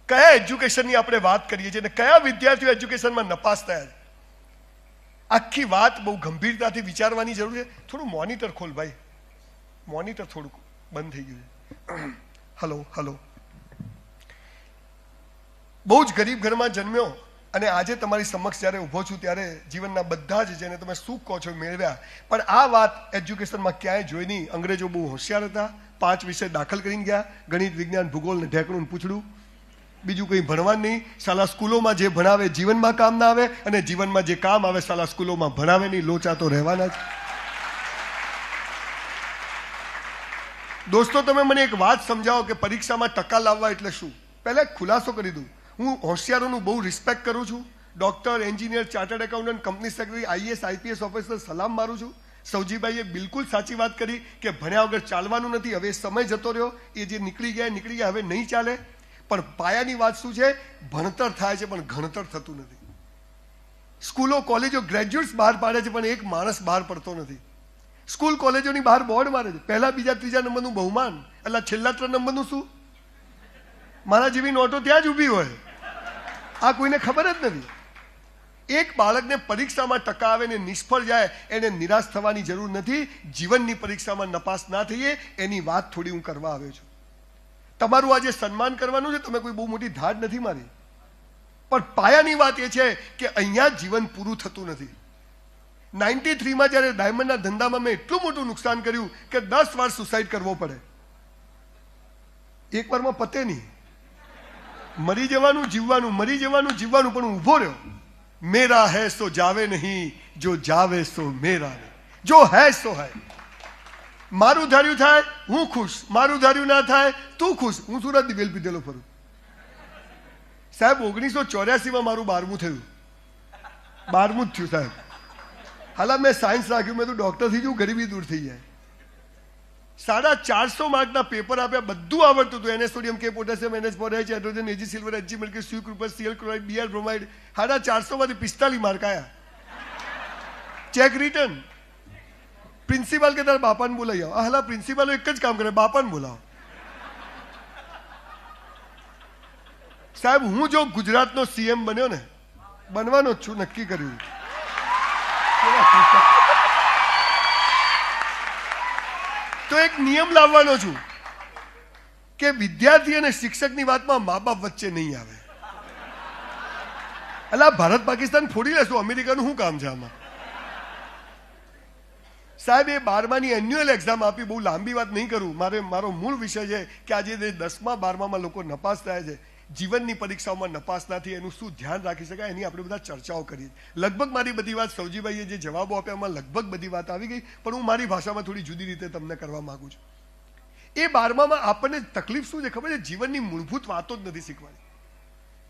કયા એજ્યુકેશનની આપણે વાત કરીએ છીએ અને કયા વિદ્યાર્થીઓ એજ્યુકેશનમાં નપાસ થયા છે. આખી વાત બહુ ગંભીરતાથી વિચારવાની જરૂર છે. થોડું મોનિટર ખોલ ભાઈ, મોનિટર થોડુંક બંધ થઈ ગયું છે. Hello hello. બહુ જ ગરીબ ઘરમાં જન્મ્યો અને આજે તમારી સમક્ષ જ્યારે ઊભો છું ત્યારે જીવનના બધા જ જેને તમે સુખ કહો છો મેળવ્યા, પણ આ વાત એજ્યુકેશનમાં ક્યાંય જોઈ નહીં. અંગ્રેજો બહુ હોશિયાર હતા. 5 વિષય દાખલ કરીને ગયા, ગણિત, વિજ્ઞાન, ભૂગોળ ને ઢેકણું પૂછડું, બીજું કંઈ ભણવાનું નહીં. શાલા સ્કૂલોમાં જે ભણાવે જીવનમાં કામ ના આવે, અને જીવનમાં જે કામ આવે શાલા સ્કૂલોમાં ભણાવે નહીં. લોચા તો રહેવાના જ. દોસ્તો, તમે મને એક વાત સમજાવો કે પરીક્ષામાં ટકા લાવવા એટલે શું? પહેલા એક ખુલાસો કરી દઉં. હું હોશિયારોનું બહુ રિસ્પેક્ટ કરું છું. Doctor, engineer, chartered accountant, company secretary, IAS, IPS officer સલામ મારું છું. સૌજીભાઈએ બિલકુલ સાચી વાત કરી કે ભણ્યા વગર ચાલવાનું નથી. હવે સમય જતો રહ્યો, એ જે નીકળી ગયા, હવે નહીં ચાલે. પણ પાયાની વાત શું છે? ભણતર થાય છે પણ ગણતર થતું નથી. સ્કૂલો, કોલેજો ગ્રેજ્યુએટ્સ બહાર પાડે છે પણ એક માણસ બહાર પડતો નથી. સ્કૂલ કોલેજોની બહાર બોર્ડ મારે છે, પહેલા બીજા ત્રીજા નંબરનું બહુમાન, એટલે છેલ્લા 3 નંબરનું શું? મારા જેવી નોટો ત્યાં જ ઊભી હોય. આ કોઈને ખબર જ નથી. એક બાળકને પરીક્ષામાં ટકા આવે ને નિષ્ફળ જાય એને નિરાશ થવાની જરૂર નથી. જીવનની પરીક્ષામાં નપાસ ના થઈએ એની વાત થોડી હું કરવા આવ્યો છું. તમારું આજે સન્માન કરવાનું છે. તમે કોઈ બહુ મોટી ધાડ નથી મારી, પણ પાયાની વાત એ છે કે અહીંયા જીવન પૂરું થતું નથી. 93માં જ્યારે ડાયમંડના ધંધામાં મેં એટલું મોટું નુકસાન કર્યું કે 10 વાર સુસાઇડ કરવો પડે. એક વારમાં પતે નહીં. મરી જવાનું જીવવાનું, મરી જવાનું જીવવાનું, પણ હું ઊભો રહ્યો. મેરા હૈ સો જાવે નહીં, જો જાવે સો મેરા નહીં, જો હૈ સો હૈ. મારું ધાર્યું થાય હું ખુશ, મારું ધાર્યું ના થાય તું ખુશ. હું સુરત દિવેલ પીધેલો ફરું. સાહેબ 1984માં મારું 12મું થયું. 12મું જ થયું સાહેબ. હાલા મેં સાયન્સ રાખ્યું, મેં તો ડોક્ટર થઈ જવું, ગરીબી દૂર થઈ જાય. 450 માર્કના પેપર આપ્યા, બધું આવડતું હતું. NS sodium, K potassium, NH potash, hydrogen, Ag silver, Hg mercury, Cu cuprous, Cl chloride, Br bromide. 450 માંથી 45 માર્ક આવ્યા. Cheque return. પ્રિન્સિપાલ કે તારા બાપાને બોલાવી આવો. હાલા પ્રિન્સિપાલો એક જ કામ કરે, બાપાને બોલાવો. સાહેબ હું જો ગુજરાતનો CM બન્યો ને, બનવાનો જ છું, નક્કી કર્યું. તો એક નિયમ લાવવાનો છું કે વિદ્યાર્થી અને શિક્ષકની વાતમાં મા બાપ વચ્ચે નહીં આવે. એટલે ભારત પાકિસ્તાન ફોડી લેશું, અમેરિકાનું શું કામ છે આમાં? સાહેબ એ 12માની એન્યુઅલ એક્ઝામ આપી. બહુ લાંબી વાત નહીં કરું, મારો મૂળ વિષય છે કે આજે 10મા 12મામાં લોકો નપાસ થાય છે. જીવનની પરીક્ષાઓમાં નપાસ ના થઈ એનું શું ધ્યાન રાખી શકાય એની આપણે બધા ચર્ચાઓ કરી. લગભગ મારી બધી વાત સૌજીભાઈએ જે જવાબો આપ્યા એમાં લગભગ બધી વાત આવી ગઈ, પણ હું મારી ભાષામાં થોડી જુદી રીતે તમને કરવા માંગુ છું. એ 12મામાં આપણને તકલીફ શું છે ખબર છે? જીવનની મૂળભૂત વાતો જ નથી શીખવાડી.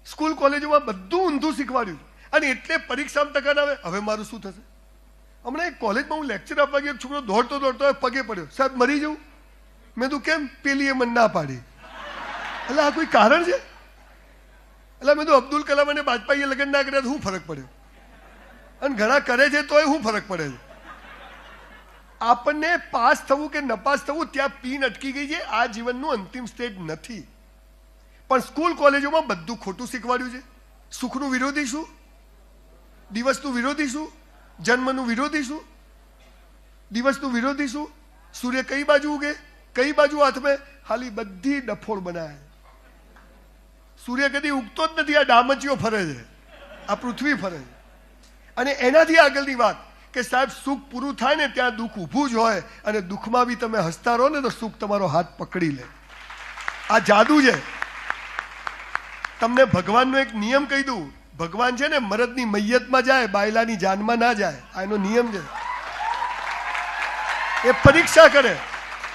સ્કૂલ કોલેજોમાં બધું ઊંધું શીખવાડ્યું અને એટલે પરીક્ષામાં ટકા ના આવે. હવે મારું શું થશે? હમણાં એક કોલેજમાં હું લેક્ચર આપવા ગયો, છોકરો દોડતો દોડતો પગે પડ્યો. સાહેબ મરી જવું. મેં તું કેમ? પેલી એ મને ના પાડી. એટલે આ કોઈ કારણ છે? એટલે મેં તો અબ્દુલ કલામ અને વાજપેયીએ લગ્ન ના કર્યા તો શું ફરક પડ્યો? અને ઘણા કરે છે તોય શું ફરક પડે છે? આપણને પાસ થવું કે નપાસ થવું ત્યાં પીન અટકી ગઈ છે. આ જીવનનું અંતિમ સ્ટેજ નથી. પણ સ્કૂલ કોલેજોમાં બધું ખોટું શીખવાડ્યું છે. સુખનું વિરોધી શું? દિવસનું વિરોધી શું? જન્મનું વિરોધી શું? દિવસનું વિરોધી શું? સૂર્ય કઈ બાજુ ઉગે, કઈ બાજુ હાથમે? ખાલી બધી ડફોડ બનાવે. સૂર્ય કદી ઉગતો જ નથી. આ ડામચીઓ ફરે છે, આ પૃથ્વી ફરે છે. અને એનાથી આગળની વાત કે સાહેબ સુખ પૂરું થાય ને ત્યાં દુઃખ ઊભું જ હોય, અને દુઃખમાં બી તમે હસતા રહો ને તો સુખ તમારો હાથ પકડી લે. આ જાદુ છે. તમને ભગવાનનો એક નિયમ કહી દઉં. ભગવાન છે ને મરદની મૈયતમાં જાય, બાયલાની જાનમાં ના જાય. આ એનો નિયમ છે. એ પરીક્ષા કરે,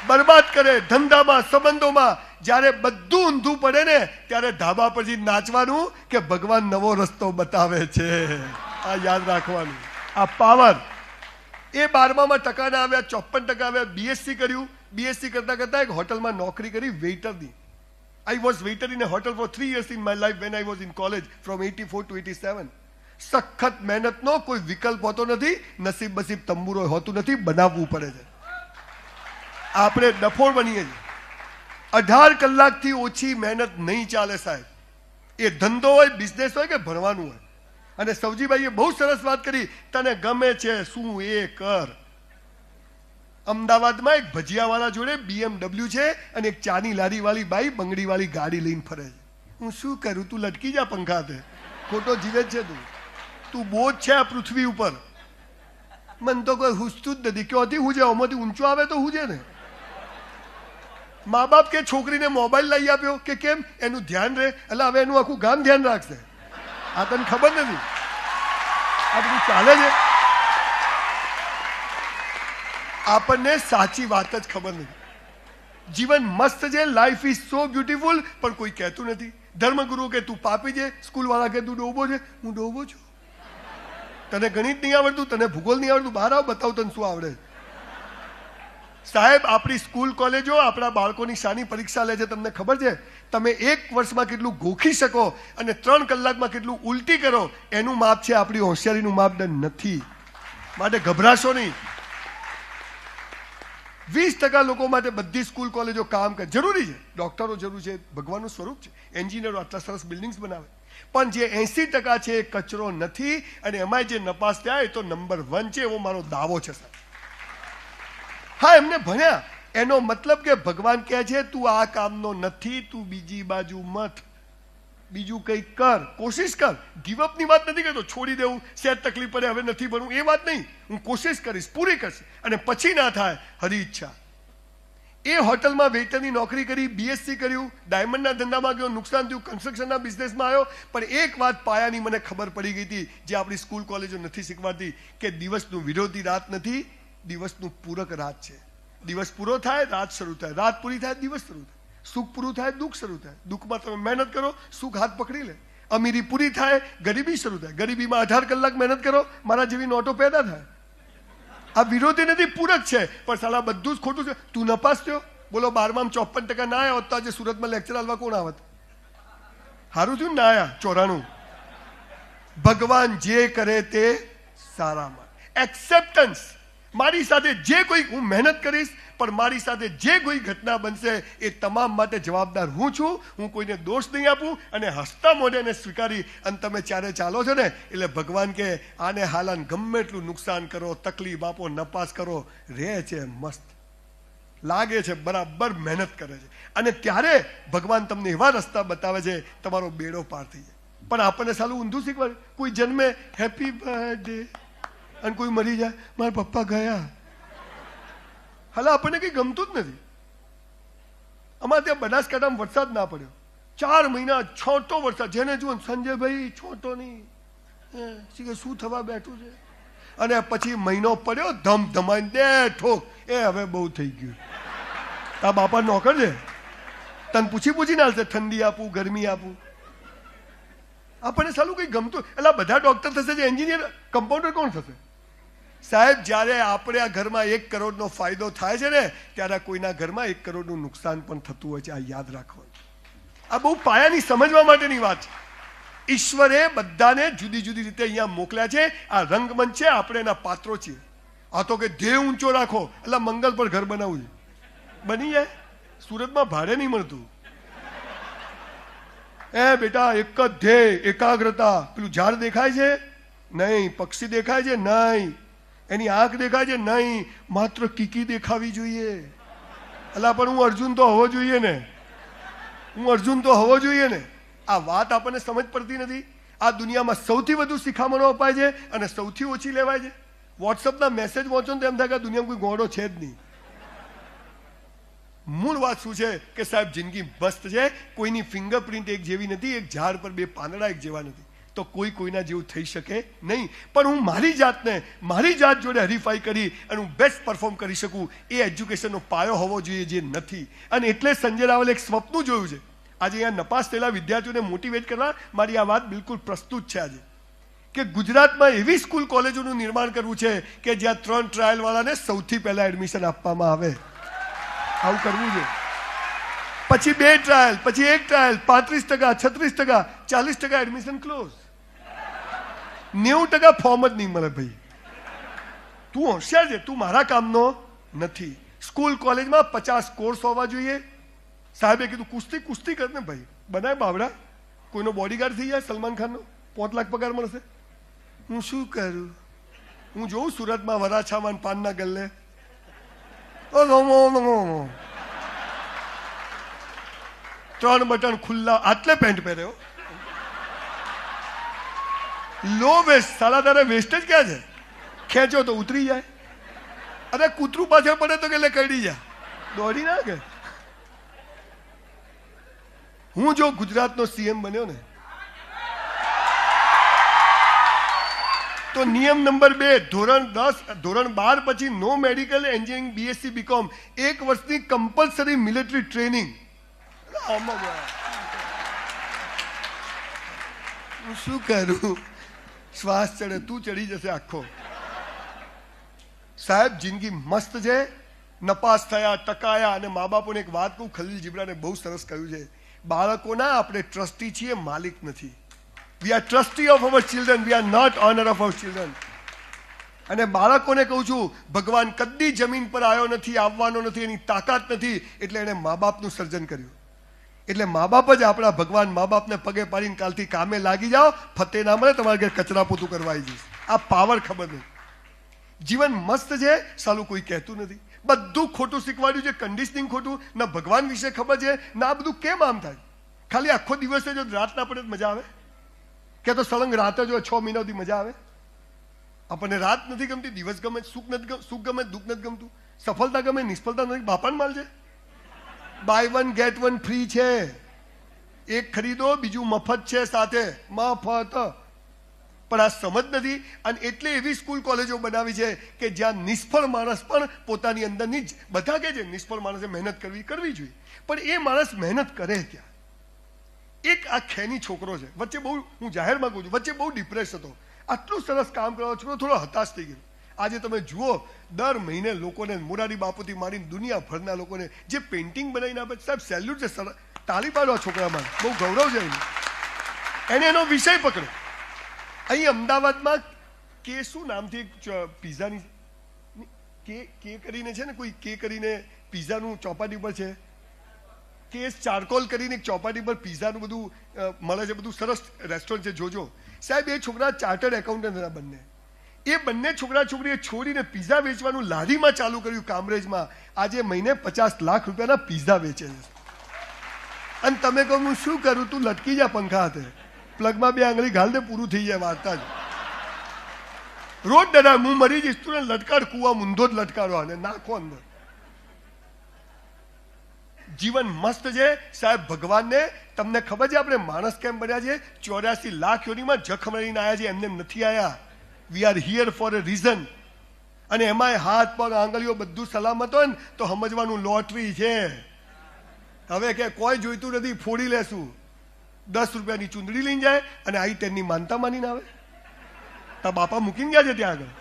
બરબાદ કરે ધંધામાં, સંબંધોમાં. જ્યારે બધું ઊંધું પડે ને ત્યારે ધાબા પરથી નાચવાનું કે ભગવાન નવો રસ્તો બતાવે છે. આ યાદ રાખવાનું. આ પાવર. એ 12મામાં ટકા ના આવ્યા, 54% આવ્યા. BSc કર્યું. BSc કરતા કરતા એક હોટલમાં નોકરી કરી, વેઇટરની. I was waiter in a hotel for 3 years in my life when I was in college from 84 to 87. સખત મહેનતનો કોઈ વિકલ્પ હોતો નથી. નસીબ બસીબ તંબુરો હોતું નથી, બનાવવું પડે છે. આપણે ડફોળ બનીએ છીએ. 18 કલાકથી ઓછી મહેનત નહીં ચાલે સાહેબ. એ ધંધો હોય, બિઝનેસ હોય કે ભણવાનું હોય. અને સવજીભાઈએ બહુ સરસ વાત કરી, તને ગમે છે શું એ કર. અમદાવાદમાં એક ભજીયાવાળા જોડે BMW છે અને એક ચાની લારીવાળી બાઈ બંગડીવાળી ગાડી લઈને ફરે છે. હું શું કરું, તું લટકી જા પંખાતે, ખોટો જીવે જ છે તું બોજ છે આ પૃથ્વી ઉપર. મન તો કોઈ હુજતું જ નથી. ક્યાંથી હુજે? આમાંથી ઊંચો આવે તો હુજે ને. મા બાપ કે છોકરીને મોબાઈલ લઈ આપ્યો કે કેમ, એનું ધ્યાન રહે. એટલે હવે એનું આખું ગામ ધ્યાન રાખશે. આ તને ખબર નથી આ બધું ચાલે છે. આપણને સાચી વાત જ ખબર નથી. જીવન મસ્ત છે, લાઈફ ઇઝ સો બ્યુટીફુલ, પણ કોઈ કહેતું નથી. ધર્મગુરુ કે તું પાપી છે, સ્કૂલ વાળા કે તું ડોબો છે. હું ડોબો છું. તને ગણિત નહીં આવડતું, તને ભૂગોળ નહીં આવડતું, બહાર આવ બતાવ તને શું આવડે. સાહેબ, આપણી સ્કૂલ કોલેજો આપણા બાળકોની શાની પરીક્ષા લે છે તમને ખબર છે? તમે 1 વર્ષમાં કેટલું ગોખી શકો અને 3 કલાકમાં કેટલું ઉલટી કરો, એનું માપ છે, આપણી હોશિયારીનું માપદંડ નથી. માટે ગભરાશો નહીં. 20% લોકો માટે બધી સ્કૂલ કોલેજો કામ કરે. જરૂરી છે, ડોક્ટરો જરૂર છે, ભગવાનનું સ્વરૂપ છે, એન્જિનિયરો આટલા સરસ બિલ્ડિંગ્સ બનાવે, પણ જે 80% છે એ કચરો નથી. અને એમાં જે નપાસ થયા એ તો નંબર 1 છે, એવો મારો દાવો છે સાહેબ. હા, એમને ભણ્યા, એનો મતલબ કે ભગવાન કહે છે તું આ કામનો નથી, તું બીજી બાજુ મત, બીજું કંઈક કર, કોશિશ કર. ગીવઅપ ની વાત નથી કરતો, છોડી દેવું, સેટ તકલીફ પડે હવે નથી ભણવું, એ વાત નહીં. હું કોશિશ કરીશ, પૂરી કરીશ, અને પછી ના થાય હરી ઈચ્છા. એ હોટલમાં વેઇટરની નોકરી કરી, BSc કર્યું, ડાયમંડના ધંધામાં ગયો, નુકસાન થયું, કન્સ્ટ્રક્શનના બિઝનેસમાં આવ્યો, પણ એક વાત પાયાની મને ખબર પડી ગઈ હતી, જે આપણી સ્કૂલ કોલેજો નથી શીખવાડતી, કે દિવસનું વિરોધી રાત નથી, દિવસનું પૂરક રાત છે. દિવસ પૂરો થાય, રાત શરૂ થાય, રાત પૂરી થાય, દિવસ શરૂ થાય, સુખ પૂરું થાય, દુઃખ શરૂ થાય. દુઃખમાં તમે મહેનત કરો, સુખ હાથ પકડી લે. અમીરી પૂરી થાય, ગરીબી શરૂ થાય, ગરીબીમાં 18 કલાક મહેનત કરો, મારા જેવી નોટો પેદા થાય. આ વિરોધી નથી, પૂરક છે. પણ સાલા બધું જ ખોટું છે. તું નપાસ થયો, બોલો 12માં 54% ના આવ્યા હોત તો આજે સુરતમાં લેક્ચર આલવા કોણ આવત? સારું થયું ના આયા. 94. ભગવાન જે કરે તે સારામાં. એક્સેપ્ટન્સ. મારી સાથે જે કોઈ, હું મહેનત કરીશ, પણ મારી સાથે જે કોઈ ઘટના બનશે એ તમામ માટે જવાબદાર હું છું. હું કોઈને દોષ નહીં આપું અને હસતા મોઢે એને સ્વીકારી અને તમે ચારે ચાલો છો ને, એટલે ભગવાન કે આને હાલાન ગમે એટલું નુકસાન કરો, તકલીફ આપો, નપાસ કરો, રહે છે મસ્ત, લાગે છે બરાબર, મહેનત કરે છે. અને ત્યારે ભગવાન તમને એવા રસ્તા બતાવે છે, તમારો બેડો પાર થઈ જાય. પણ આપણને સાલું ઊંધું શીખવાડે. કોઈ જન્મે હેપી બર્થડે અને કોઈ મરી જાય મારા પપ્પા ગયા. હાલ આપણને કઈ ગમતું જ નથી. અમારે ત્યાં બનાસકાંઠામાં વરસાદ ના પડ્યો 4 મહિના, છોટો વરસાદ. જેને જુઓ સંજયભાઈ છોટો નહીં, શું થવા બેઠું છે. અને પછી મહિનો પડ્યો, ધમધમાઈને 2 ઠોક. એ હવે બહુ થઈ ગયું. તા બાપા નોકર છે, તને પૂછી ના હાલશે ઠંડી આપું, ગરમી આપું. આપણને સાલું કઈ ગમતું. એટલે બધા ડોક્ટર થશે, જે એન્જિનિયર, કમ્પાઉન્ડર કોણ થશે? સાહેબ, જ્યારે આપણે આ ઘરમાં 1 કરોડનો ફાયદો થાય છે ને, ત્યારે કોઈના ઘરમાં 1 કરોડનું નુકસાન પણ થતું હોય છે. આ યાદ રાખવાનું. આ બહુ પાયાની સમજવા માટેની વાત છે. ઈશ્વરે બધાને જુદી જુદી રીતે અહીંયા મોકલ્યા છે. આ રંગમંચ છે, આપણે એના પાત્રો છીએ. આ તો કે ધ્યેય ઊંચો રાખો, એટલે મંગલ પર ઘર બનાવવું છે. બની જાય. સુરતમાં ભાડે નહીં મળતું. એ બેટા, એક જ ધ્યેય, એકાગ્રતા. પેલું ઝાડ દેખાય છે નહીં, પક્ષી દેખાય છે નહીં, એની આંખ દેખાય છે નહીં, માત્ર કીકી દેખાવી જોઈએ. અલા પણ હું અર્જુન તો હોવો જોઈએ ને, હું અર્જુન તો હોવો જોઈએ ને. આ વાત આપણને સમજ પડતી નથી. આ દુનિયામાં સૌથી વધુ શિખામણો અપાય છે અને સૌથી ઓછી લેવાય છે. વોટ્સઅપના મેસેજ વાંચો તો એમ થાય કે દુનિયામાં કોઈ ગોળો છે જ નહીં. મૂળ વાત શું છે કે સાહેબ, જિંદગી મસ્ત છે. કોઈની ફિંગરપ્રિન્ટ એક જેવી નથી, એક ઝાડ પર 2 પાંદડા એક જેવા નથી, તો કોઈ કોઈના જેવું થઈ શકે નહીં. પણ હું મારી જાતને મારી જાત જોડે હરીફાઈ કરી અને હું બેસ્ટ પરફોર્મ કરી શકું, એ એજ્યુકેશનનો પાયો હોવો જોઈએ, જે નથી. અને એટલે સંજય રાવલે એક સ્વપ્ન જોયું છે. આજે અહીંયા નપાસ થયેલા વિદ્યાર્થીઓને મોટિવેટ કરવા મારી આ વાત બિલકુલ પ્રસ્તુત છે આજે, કે ગુજરાતમાં એવી સ્કૂલ કોલેજોનું નિર્માણ કરવું છે કે જ્યાં 3 ટ્રાયલ વાળાને સૌથી પહેલા એડમિશન આપવામાં આવે. આવું કરવું છે. પછી 2 ટ્રાયલ, પછી 1 ટ્રાયલ, 35%, 36%, 40% એડમિશન ક્લોઝ. 90% ફોર્મ જ નહીં મળે. ભાઈ તું હોશિયાર છે, તું મારા કામનો નથી. સ્કૂલ કોલેજમાં 50 કોર્સ હોવા જોઈએ. સાહેબે કીધું કુસ્તી કર ને ભાઈ, બનાય બાવડા, કોઈનો બોડીગાર્ડ થઈ જાય સલમાન ખાનનો 5 લાખ પગાર મળશે. હું શું કરું? હું જોઉં સુરતમાં વરાછામાં પાનના ગલ્લે ત્રણ બટન ખુલ્લા, આટલે પેન્ટ પહેર્યો, લો વેસ્ટ. સાલા તારે વેસ્ટ જ ક્યાં છે? ખેંચો તો ઉતરી જાય. અરે કૂતરું પાછળ પડે તો કે કડી જાય, દોડી ના કે. હું જો ગુજરાતનો સીએમ બન્યો ને તો નિયમ નંબર 2, ધોરણ 10 ધોરણ 12 પછી નો મેડિકલ એન્જિનિયરિંગ બીએસસી બીકોમ 1 વર્ષની કમ્પલસરી મિલિટરી ટ્રેનિંગ. હું શું કરું? શ્વાસ ચડે, તું ચડી જશે આખો. સાહેબ જિંદગી મસ્ત છે. નપાસ થયા, ટકાયા. અને મા બાપોને એક વાત કહું, ખલીલ જીબ્રાને બહુ સરસ કહ્યું છે, બાળકોના આપણે ટ્રસ્ટી છીએ, માલિક નથી. We are trustee of our children. We are not owner of our children. અને બાળકોને કહું છું, ભગવાન કદી જમીન પર આવ્યો નથી, આવવાનો નથી, એની તાકાત નથી, એટલે એણે મા બાપનું સર્જન કર્યું. એટલે મા બાપ જ આપણા ભગવાન. મા બાપને પગે પાડીને કાલથી કામે લાગી જાઓ, ફતે ના મળે તમારે ઘરે કચરા પોતું કરવા આવી જઈશ. આ પાવર ખબર નહીં. જીવન મસ્ત છે, સાલું કોઈ કહેતું નથી. બધું ખોટું શીખવાડ્યું છે, કન્ડિશનિંગ ખોટું. ના ભગવાન વિશે ખબર છે, ના આ બધું કેમ આમ થાય. ખાલી આખો દિવસ જો રાત ના પડે મજા આવે કે તો સળંગ રાત જ 6 મહિનાથી મજા આવે. આપણને રાત નથી ગમતી, દિવસ ગમે, સુખ નથી, સુખ ગમે, દુઃખ નથી ગમતું, સફળતા ગમે, નિષ્ફળતા નથી. બાપાને માલ છે. બાય 1 get 1 ફ્રી છે. એક ખરીદો બીજું મફત છે સાથે, મફત. પણ આ સમજ નથી. અને એટલે એવી સ્કૂલ કોલેજો બનાવી છે કે જ્યાં નિષ્ફળ માણસ પણ પોતાની અંદરની જ, બધા કે છે નિષ્ફળ માણસે મહેનત કરવી જોઈએ, પણ એ માણસ મહેનત કરે ક્યાં? એક આ ખેની છોકરો છે, વચ્ચે બહુ, હું જાહેરમાં કહું છું, વચ્ચે બહુ ડિપ્રેસ હતો. આટલું સરસ કામ કરવાનો છોકરો થોડો હતાશ થઈ ગયો. આજે તમે જુઓ, દર મહિને લોકોને, મોરારી બાપુથી માંડીને દુનિયાભરના લોકોને જે પેઇન્ટિંગ બનાવીને આપે. સાહેબ સેલ્યુટ છે, તાળી પાડો આ છોકરામાં, બહુ ગૌરવ છે એને એનો વિષય પકડો. અહીં અમદાવાદમાં કે શું નામથી પીઝાની કે કરીને છે ને, કોઈ કે કરીને પીઝાનું ચોપાટી પર છે, કેસ ચારકોલ કરીને એક ચોપાટી પર પીઝાનું બધું મળે છે, બધું સરસ રેસ્ટોરન્ટ છે, જોજો. સાહેબ એ છોકરા ચાર્ટર્ડ એકાઉન્ટન્ટ હતા બંને. એ બંને છોકરા છોકરીએ છોડીને પીઝા વેચવાનું લારીમાં ચાલુ કર્યું કામરેજમાં. આજે મહિને 50 લાખ રૂપિયાના પીઝા વેચે છે. અને તમે કહો હું શું કરું? તું લટકી જા પંખા હાથે, પ્લગમાં 2 આંગળી ઘાલ દે, પૂરું થઈ જાય વાર્તા જ. રોજ ડરા, હું મરી જઈશ, તું લટકાડ, કુવા મૂંધો જ લટકાડો અને નાખો અંદર. જીવન મસ્ત છે સાહેબ. ભગવાનને તમને ખબર છે આપણે માણસ કેમ બન્યા છે? 84 લાખ યોનીમાં જખ મળીને આવ્યા છે, એમને નથી આવ્યા. We are here for a reason. અને એમાંય હાથ પગ આંગળીઓ બધું સલામત હોય ને તો સમજવાનું લોટરી છે. હવે કે કોઈ જોઈતું નથી, ફોડી લેશું. 10 રૂપિયાની ચૂંદડી લઈને જાય અને આઈ 10ની માનતા માનીને આવે. તારા બાપા મૂકીને ગયા છે ત્યાં આગળ.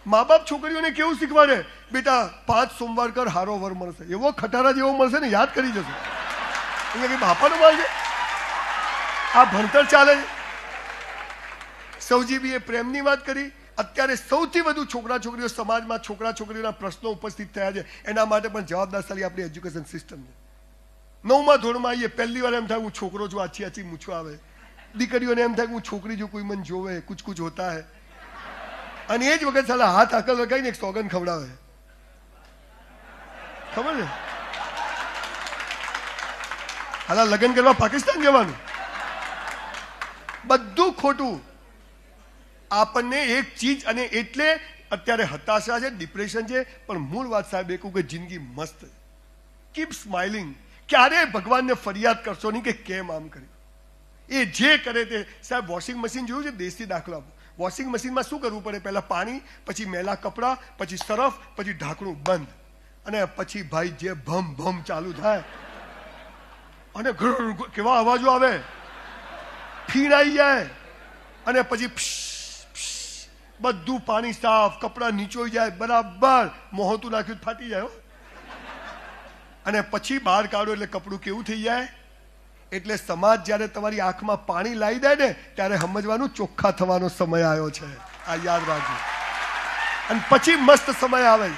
મા બાપ છોકરીઓને કેવું શીખવાડે? બેટા 5 સોમવાર કર, હારો વર મળશે. એવો ખટારા જેવો મળશે ને, યાદ કરી જશે. એટલે કે બાપાનો માલ છે આ, ભણતર ચાલે છે. સૌજીબીએ પ્રેમની વાત કરી. અત્યારે સૌથી વધુ છોકરા છોકરીઓ સમાજમાં છોકરા છોકરીઓના પ્રશ્નો ઉપસ્થિત થયા છે. એના માટે પણ જવાબદારી આપણી એજ્યુકેશન સિસ્ટમ છે. 9મા ધોરણમાં આવીએ, પહેલી વાર એમ થાય હું છોકરો છું, આછી આછી મૂછો આવે. દીકરીઓને એમ થાય હું છોકરી છું, કોઈ મને જોવે, કુછ હોતા હે. અને એ જ વખત સાલા હાથ આકલ લગાવીને એક સોગન ખવડાવે. ખબર છે? હાલા લગ્ન કરવા પાકિસ્તાન જવાનું, બધું ખોટું. આપણને એક ચીજ, અને એટલે અત્યારે હતાશા છે, ડિપ્રેશન છે. પણ મૂળ વાત સાહેબ એ કહું કે જિંદગી મસ્ત છે. Keep smiling. ક્યારેય ભગવાનને ફરિયાદ કરશો નહીં કે કેમ આમ કર્યું. એ જે કરે તે. સાહેબ વોશિંગ મશીન જોયું છે? દેશી દાખલો આપો. વોશિંગ મશીનમાં શું કરવું પડે? પહેલા પાણી, પછી મેલા કપડાં, પછી સરફ, પછી ઢાંકણું બંધ, અને પછી ભાઈ જે ભમ ભમ ચાલુ થાય અને કેવા અવાજો આવે, ફીણ આવી જાય, અને પછી બધું પાણી સાફ, કપડાં નીચોઈ જાય બરાબર, મોહતું નાખ્યું ફાટી જાય. અને પછી બહાર કાઢો એટલે કપડું કેવું થઈ જાય. એટલે સમાજ જ્યારે તમારી આંખમાં પાણી લાવી દે ને ત્યારે સમજવાનું ચોખ્ખા થવાનો સમય આવ્યો છે. આ યાદ રાખજો. અને પછી મસ્ત સમય આવે.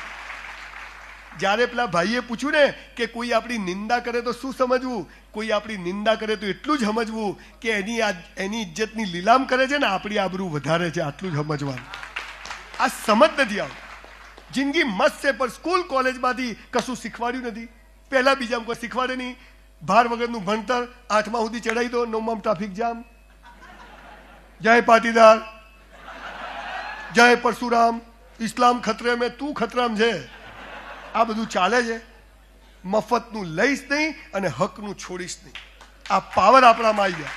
જ્યારે પેલા ભાઈએ પૂછ્યું ને કે કોઈ આપણી નિંદા કરે તો શું સમજવું, કોઈ આપણી નિંદા કરે તો એટલું જ સમજવું કે એની ઇજ્જતની લીલામ કરે છે ને આપણી આબરૂ વધારે છે, આટલું જ સમજવાનું. આ સમજ નથી આવતી. જિંદગી મસ્ત છે પણ સ્કૂલ કોલેજમાંથી કશું શીખવાડ્યું નથી. પહેલા બીજામાં કોઈ શીખવાડે નહીં. ભાર વગરનું ભણતર 8મા સુધી ચડાવી દો, 9માં ટ્રાફિક જામ. જય પાટીદાર, જય પરશુરામ, ઇસ્લામ ખતરે મેં તું ખતરામ છે. આ બધું ચાલે છે. મફતનું લઈશ નહીં અને હકનું છોડીશ નહીં. આ પાવર આપણામાં આવી ગયા.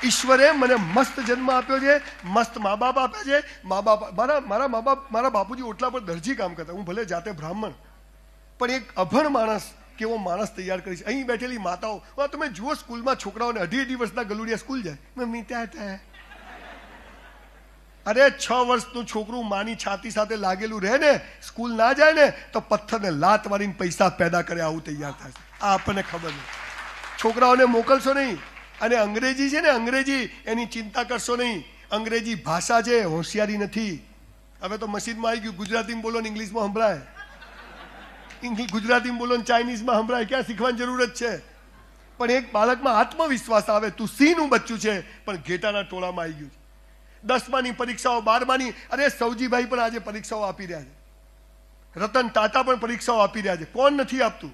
ઈશ્વરે મને મસ્ત જન્મ આપ્યો છે, મસ્ત મા બાપ આપ્યા છે. મારા મા બાપ, મારા બાપુજી ઓટલા પર દરજી કામ કરતા. હું ભલે જાતે બ્રાહ્મણ, પણ એક અભણ માણસ કેવો માણસ તૈયાર કરીશ. અહીં બેઠેલી માતાઓ, તમે જુઓ સ્કૂલમાં છોકરાઓને 18 વર્ષના ગલુડિયા સ્કૂલ જાય, મમ્મી ત્યાં. અરે 6 વર્ષનું છોકરું માની છાતી સાથે લાગેલું રહે ને, સ્કૂલ ના જાય ને તો પથ્થરને લાત મારીને પૈસા પેદા કરે આવું તૈયાર થાય. આ આપણને ખબર નહીં. છોકરાઓને મોકલશો નહીં. અને અંગ્રેજી છે ને, અંગ્રેજી એની ચિંતા કરશો નહીં. અંગ્રેજી ભાષા છે, હોશિયારી નથી. હવે તો મશીનમાં આવી ગયું. ગુજરાતીમાં બોલો ને ઇંગ્લિશમાં સંભળાય, ગુજરાતીમાં બોલો ને ચાઇનીઝમાં સંભળાય. ક્યાં શીખવાની જરૂર જ છે? પણ એક બાળકમાં આત્મવિશ્વાસ આવે, તું સિંહનું બચ્ચું છે પણ ઘેટાના ટોળામાં આવી ગયું છે. 10માની પરીક્ષાઓ, 12માની, અરે સૌજીભાઈ પણ આજે પરીક્ષાઓ આપી રહ્યા છે. રતન ટાટા પણ પરીક્ષાઓ આપી રહ્યા છે. કોણ નથી આપતું?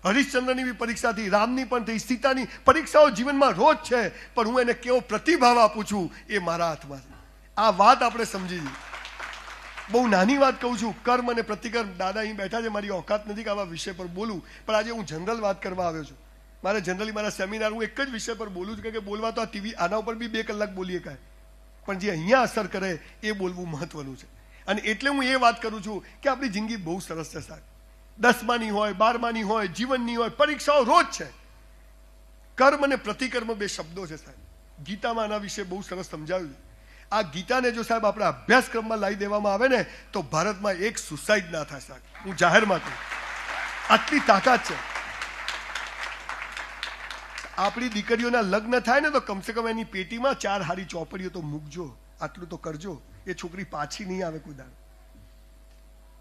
હરિશ્ચંદ્રની બી પરીક્ષા થઈ, રામની પણ થઈ, સીતાની પરીક્ષાઓ જીવનમાં રોજ છે. પણ હું એને કેવો પ્રતિભાવ આપું છું એ મારા હાથમાં છે. આ વાત આપણે સમજી જઈએ. બહુ નાની વાત કહું છું, કર્મ અને પ્રતિકર્મ. દાદા અહીં બેઠા છે, મારી ઓકાત નથી કે આવા વિષય પર બોલું, પણ આજે હું જનરલ વાત કરવા આવ્યો છું. મારે જનરલી મારા સેમિનાર હું એક જ વિષય પર બોલું છું, કે બોલવા તો આ ટીવી આના ઉપર બી 2 કલાક બોલીએ કાંઈ, પણ જે અહીંયા અસર કરે એ બોલવું મહત્વનું છે. અને એટલે હું એ વાત કરું છું કે આપણી જિંદગી બહુ સરસ છે સાહેબ. 10માની હોય, 12માની હોય, જીવનની હોય, પરીક્ષાઓ રોજ છે. કર્મ અને પ્રતિકર્મ 2 શબ્દો છે સાહેબ. ગીતામાં આના વિશે બહુ સરસ સમજાવ્યું છે. આ ગીતાને જો સાહેબ આપણા અભ્યાસક્રમમાં લાવી દેવામાં આવે ને તો ભારતમાં એક સુસાઇડ ના થાય સાહેબ. હું જાહેરમાં કહું, આટલી તાકાત છે. આપણી દીકરીઓના લગ્ન થાય ને તો કમસે કમ એની પેટીમાં 4 હારી ચોપડીઓ તો મૂકજો. આટલું તો કરજો. એ છોકરી પાછી નહીં આવે કોઈ દાડો.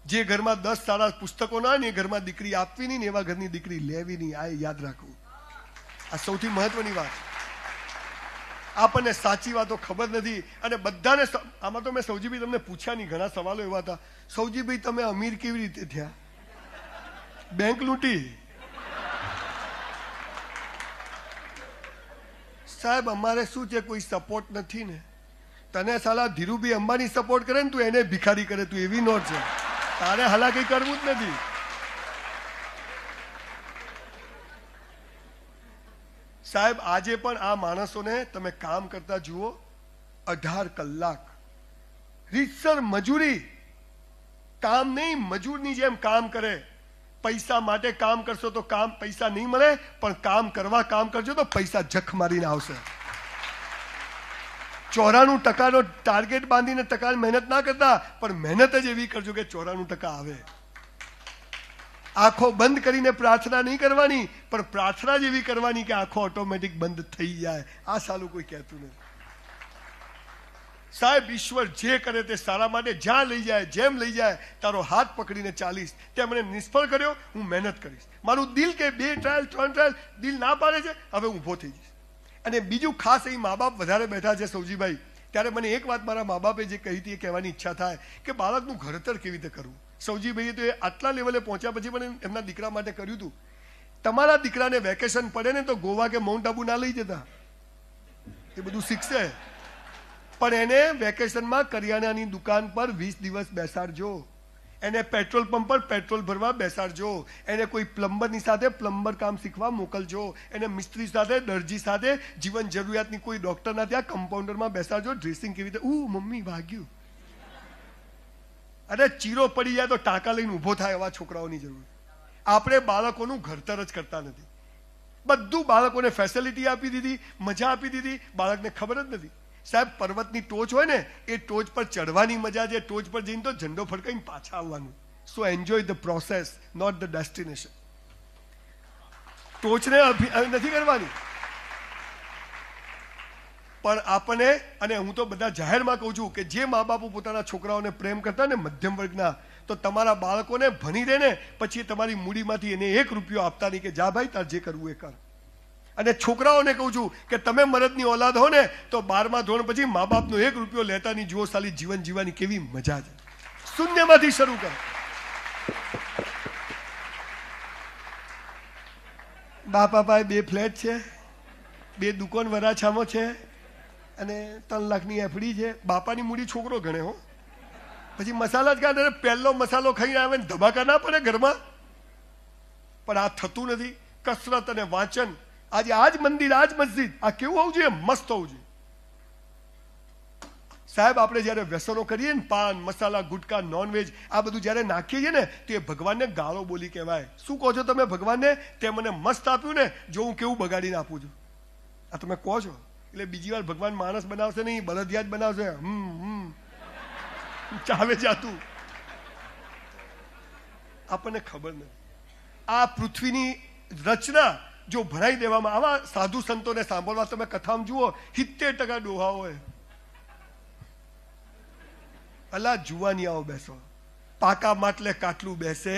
જે ઘરમાં 10 સારા પુસ્તકો ના હોય ને એ ઘરમાં દીકરી આપવી નહીં, ને એવા ઘરની દીકરી લેવી નહીં. આ યાદ રાખવું. આ સૌથી મહત્વની વાત. આપણને સાચી વાતો ખબર નથી. અને બધાને આમાં તો મેં સૌજીભાઈ તમને પૂછ્યા નહીં, ઘણા સવાલો એવા હતા. સૌજીભાઈ તમે અમીર કેવી રીતે થયા? બેંક લૂંટી? સાહેબ અમારે શું છે, કોઈ સપોર્ટ નથી ને. તને સાલા ધીરુભાઈ અંબાણી સપોર્ટ કરે ને તું એને ભિખારી કરે, તું એવી નોટ છે. તારે હાલાકી કરવું જ નથી. સાહેબ આજે પણ આ માણસોને તમે કામ કરતા જુઓ, 18 કલાક રીતસર મજૂરી. કામ નહીં, મજૂરની જેમ કામ કરે. પૈસા માટે કામ કરશો તો પૈસા નહીં મળે, પણ કામ કરવા કામ કરજો તો પૈસા જખ મારીને આવશે. 94% ટાર્ગેટ બાંધીને ટકા મહેનત ના કરતા, પણ મહેનત જ એવી કરજો કે 94% આવે. આંખો બંધ કરીને પ્રાર્થના નહીં કરવાની, પણ પ્રાર્થના જ એવી કરવાની કે આંખો ઓટોમેટિક બંધ થઈ જાય. આ સાલું કોઈ કહેતું નથી સાહેબ. ઈશ્વર જે કરે તે સારા માટે. જ્યાં લઈ જાય, જેમ લઈ જાય, તારો હાથ પકડીને ચાલીશ. તે મને નિષ્ફળ કર્યો, હું મહેનત કરીશ. મારું દિલ કે 2 ટ્રાયલ 3 ટ્રાયલ દિલ ના પાડે છે, હવે ઊભો થઈ જઈશ. અને બીજું ખાસ અહીં મા બાપ વધારે બેઠા છે સૌજીભાઈ, ત્યારે મને એક વાત મારા મા બાપે જે કહી હતી એ કહેવાની ઈચ્છા થાય કે બાળકનું ઘડતર કેવી રીતે કરવું. સૌજીભાઈએ તો એ આટલા લેવલે પહોંચ્યા પછી પણ એમના દીકરા માટે કર્યું હતું. તમારા દીકરાને વેકેશન પડે ને તો ગોવા કે માઉન્ટ આબુ ના લઈ જતા, એ બધું શીખશે. પણ એને વેકેશનમાં કરિયાણાની દુકાન પર 20 દિવસ બેસાડજો. એને પેટ્રોલ પંપ પર પેટ્રોલ ભરવા બેસાડજો. એને કોઈ પ્લમ્બરની સાથે પ્લમ્બર કામ શીખવા મોકલજો. એને મિસ્ત્રી સાથે, દરજી સાથે, જીવન જરૂરિયાતની કોઈ ડોક્ટરના ત્યાં કમ્પાઉન્ડરમાં બેસાડજો. ડ્રેસિંગ કેવી રીતે, મમ્મી વાગ્યું. અરે ચીરો પડી જાય તો ટાંકા લઈને ઊભો થાય એવા છોકરાઓની જરૂર. આપણે બાળકોનું ઘડતર જ કરતા નથી. બધું બાળકોને ફેસિલિટી આપી દીધી, મજા આપી દીધી, બાળકને ખબર જ નથી. સાહેબ પર્વતની ટોચ હોય ને એ ટોચ પર ચડવાની મજા છે. ટોચ પર જઈને તો ઝંડો ફડકાઈને પાછા આવવાનું. So enjoy the process, not the destination. ટોચને નથી કરવાની. પણ આપણને, અને હું તો બધા જાહેરમાં કહું છું કે જે મા બાપો પોતાના છોકરાઓને પ્રેમ કરતા ને મધ્યમ વર્ગના, તો તમારા બાળકોને ભણી રહે ને પછી તમારી મૂડીમાંથી એને 1 રૂપિયો આપતા નહીં કે જા ભાઈ તાર જે કરવું એ કર. અને છોકરાઓને કહું છું કે તમે મરદની ઓલાદ હો ને તો 12મા ધોરણ પછી મા બાપનો 1 રૂપિયો લેતા નહીં. જુઓ સાલી જીવન જીવવાની કેવી મજા છે. શૂન્યમાંથી શરૂ કરો. બાપા પાસે 2 ફ્લેટ છે, 2 દુકાન વરાછામાં છે અને 3 લાખની એફડી છે. બાપાની મૂડી છોકરો ગણે હો. પછી મસાલા જ કાઢે, પહેલો મસાલો ખાઈને આવે ને ધમાકા ના પડે ઘરમાં. પણ આ થતું નથી. કસરત અને વાંચન, આજે આ જ મંદિર, આ જ મસ્જિદ, આ કેવું હોવું જોઈએ? મસ્ત હોવું જોઈએ. સાહેબ આપણે જયારે વ્યસનો કરીએ ને, પાન મસાલા ગુટકા નોનવેજ આ બધું જયારે નાખીએ છીએ ને તો એ ભગવાનને ગાળો બોલી કહેવાય. શું કહો છો તમે ભગવાનને? તે મને મસ્ત આપ્યું ને, જો હું કેવું બગાડીને આપું છું. આ તમે કહો છો એટલે બીજી વાર ભગવાન માણસ બનાવશે નહીં, બળદિયા જ બનાવશે. ચાવે જાતું. આપણને ખબર નથી. આ પૃથ્વીની રચના જો ભણાઈ દેવામાં, આવા સાધુ સંતોને સાંભળવા તમે કથામાં જુઓ 70% ડોહા હોય. અલા જુવાની આવો બેસો, પાકા માટલે કાટલું બેસે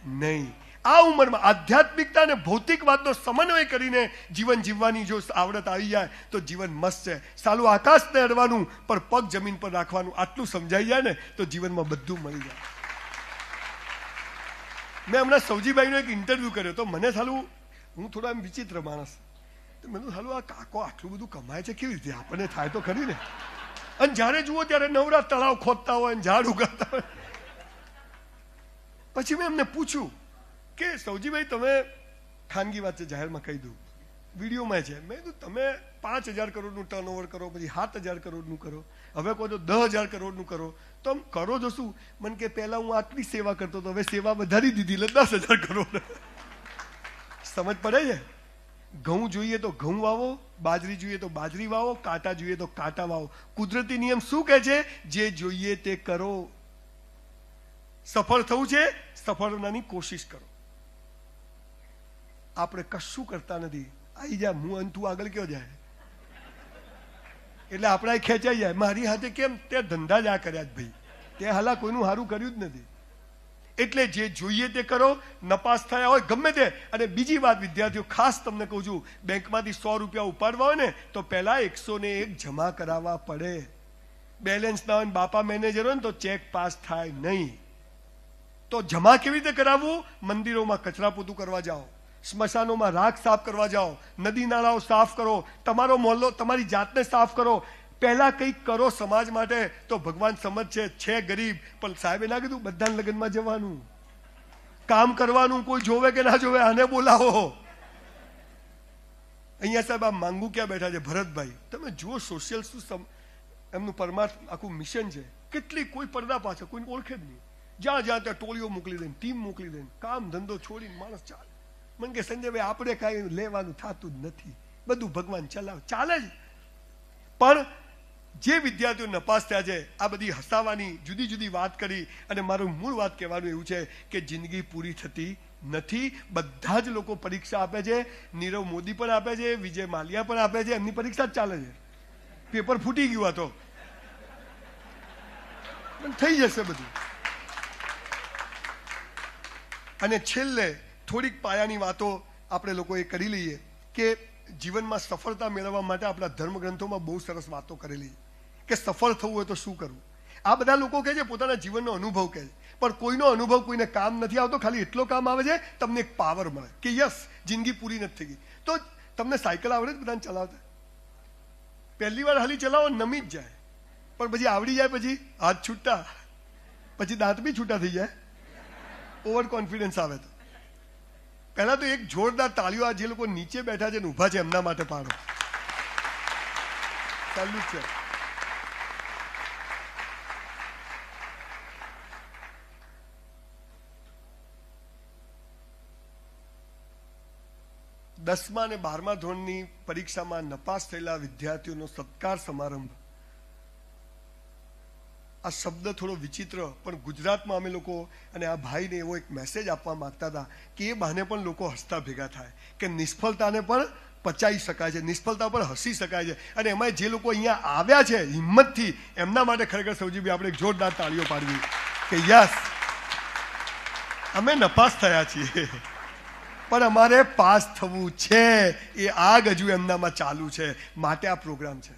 નહીં. આ ઉંમરમાં આધ્યાત્મિકતા અને ભૌતિકવાદનો સમન્વય કરીને જીવન જીવવાની જો આવડત આવી જાય તો જીવન મસ્ત છે. સાલું આકાશને અડવાનું પણ પગ જમીન પર રાખવાનું, આટલું સમજાઈ જાય ને તો જીવનમાં બધું મળી જાય. મેં હમણાં સૌજીભાઈનો એક ઇન્ટરવ્યુ કર્યો તો મને સાલું, હું થોડો એમ વિચિત્ર માણસ, તો મેં સાલું આ કાકો આટલું બધું કમાય છે કેવી રીતે? આપણને થાય તો ખરી ને. અને જ્યારે જુઓ ત્યારે નવરા તળાવ ખોદતા હોય, ઝાડ ઉગાડતા હોય. પછી મેં એમને પૂછ્યું કે સૌજીભાઈ તમે, ખાનગી વાત છે જાહેરમાં કહી દઉં, વિડીયોમાં છે, મેં કીધું તમે 5,000 કરોડનું ટર્નઓવર કરો, પછી 7,000 કરોડનું કરો, હવે કહો છો 10,000 કરોડનું કરો, તો આમ કરો છો શું? મને કે પહેલા હું આટલી સેવા કરતો હતો, હવે સેવા વધારી દીધી એટલે 10,000 કરોડ. સમજ પડે છે? ઘઉં જોઈએ તો ઘઉં વાવો, બાજરી જોઈએ તો બાજરી વાવો, કાંટા જોઈએ તો કાંટા વાવો. કુદરતી નિયમ શું કહે છે? જે જોઈએ તે કરો. સફળ થવું છે, સફળ થવાની કોશિશ કરો. આપણે કશું કરતા નથી. આવી જા હું અંતું આગળ કયો જાય એટલે આપણા ખેંચાઈ જાય. મારી હાથે કેમ? તે ધંધા જ આ કર્યા જ ભાઈ, તે હાલા કોઈનું સારું કર્યું જ નથી. એટલે જે જોઈએ તે કરો. નપાસ થયા હોય ગમે તે. અને બીજી વાત વિદ્યાર્થીઓ ખાસ તમને કહું છું, બેંકમાંથી 100 રૂપિયા ઉપાડવા હોય ને તો પહેલા 101 જમા કરાવવા પડે. બેલેન્સ ના હોય બાપા મેનેજર હોય ને તો ચેક પાસ થાય નહીં. તો જમા કેવી રીતે કરાવવું? મંદિરોમાં કચરા પોતું કરવા જાઓ, સ્મશાનોમાં રાખ સાફ કરવા જાઓ, નદી નાળાઓ સાફ કરો, તમારો મોહલ્લો તમારી જાતને સાફ કરો. પહેલા કંઈક કરો સમાજ માટે તો ભગવાન સમજ છે ગરીબ, પણ સાહેબે ના કીધું બધાના લગ્નમાં જવાનું, કામ કરવાનું, કોઈ જોવે કે ના જોવે આને બોલાવો. અહીંયા સાહેબ આ માંગુ ક્યાં બેઠા છે ભરતભાઈ, તમે જુઓ સોશિયલ શું એમનું પરમાર્થ આખું મિશન છે. કેટલી કોઈ પડદા પાછળ કોઈને ઓળખે જ નહીં. જ્યાં જ્યાં ત્યાં ટોળીઓ મોકલી દે, ટીમ મોકલી દે, કામ ધંધો છોડીને માણસ ચાલે. મને કે સંજયભાઈ આપણે કાંઈ લેવાનું થતું જ નથી, બધું ભગવાન ચલાવે, ચાલે જ. પણ જે વિદ્યાર્થીઓ નપાસ થયા છે, આ બધી હસાવાની જુદી જુદી વાત કરી, અને મારું મૂળ વાત કહેવાનું એવું છે કે જિંદગી પૂરી થતી નથી. બધા જ લોકો પરીક્ષા આપે છે. નીરવ મોદી પણ આપે છે, વિજય માલ્યા પણ આપે છે, એમની પરીક્ષા જ ચાલે છે. પેપર ફૂટી ગયું હતો, થઈ જશે બધું. અને છેલ્લે થોડીક પાયાની વાતો આપણે લોકોએ કરી લઈએ કે જીવનમાં સફળતા મેળવવા માટે આપણા ધર્મગ્રંથોમાં બહુ સરસ વાતો કરેલી કે સફળ થવું હોય તો શું કરવું. આ બધા લોકો કહે છે પોતાના જીવનનો અનુભવ કહે છે, પણ કોઈનો અનુભવ કોઈને કામ નથી આવતો. ખાલી એટલો કામ આવે છે તમને એક પાવર મળે કે યસ જિંદગી પૂરી નથી થઈ ગઈ. તો તમને સાયકલ આવડે જ બધાને ચલાવતા? પહેલી વાર હાલી ચલાવો નમી જ જાય, પણ પછી આવડી જાય, પછી હાથ છૂટા, પછી દાંત બી છૂટા થઈ જાય, ઓવર કોન્ફિડન્સ આવે. તો પહેલા તો એક જોરદાર તાળીઓ આ જે લોકો નીચે બેઠા છે ને ઊભા છે એમના માટે પાડો. સેલ્યુટ છે. દસમા અને 12મા ધોરણની પરીક્ષામાં નપાસ થયેલા વિદ્યાર્થીઓનો સત્કાર સમારંભ. આ શબ્દ થોડો વિચિત્ર, પણ ગુજરાતમાં અમે લોકો અને આ ભાઈને એવો એક મેસેજ આપવા માંગતા હતા કે એ બહાને પણ લોકો હસતા ભેગા થાય કે નિષ્ફળતાને પણ પચાવી શકાય છે, નિષ્ફળતા પર હસી શકાય છે. અને એમાં જે લોકો અહીંયા આવ્યા છે હિંમતથી, એમના માટે ખરેખર સૌજીભાઈ આપણે એક જોરદાર તાળીઓ પાડવી કે યસ અમે નપાસ થયા છીએ, પણ અમારે પાસ થવું છે. એ આગ હજુ એમનામાં ચાલુ છે, માટે આ પ્રોગ્રામ છે.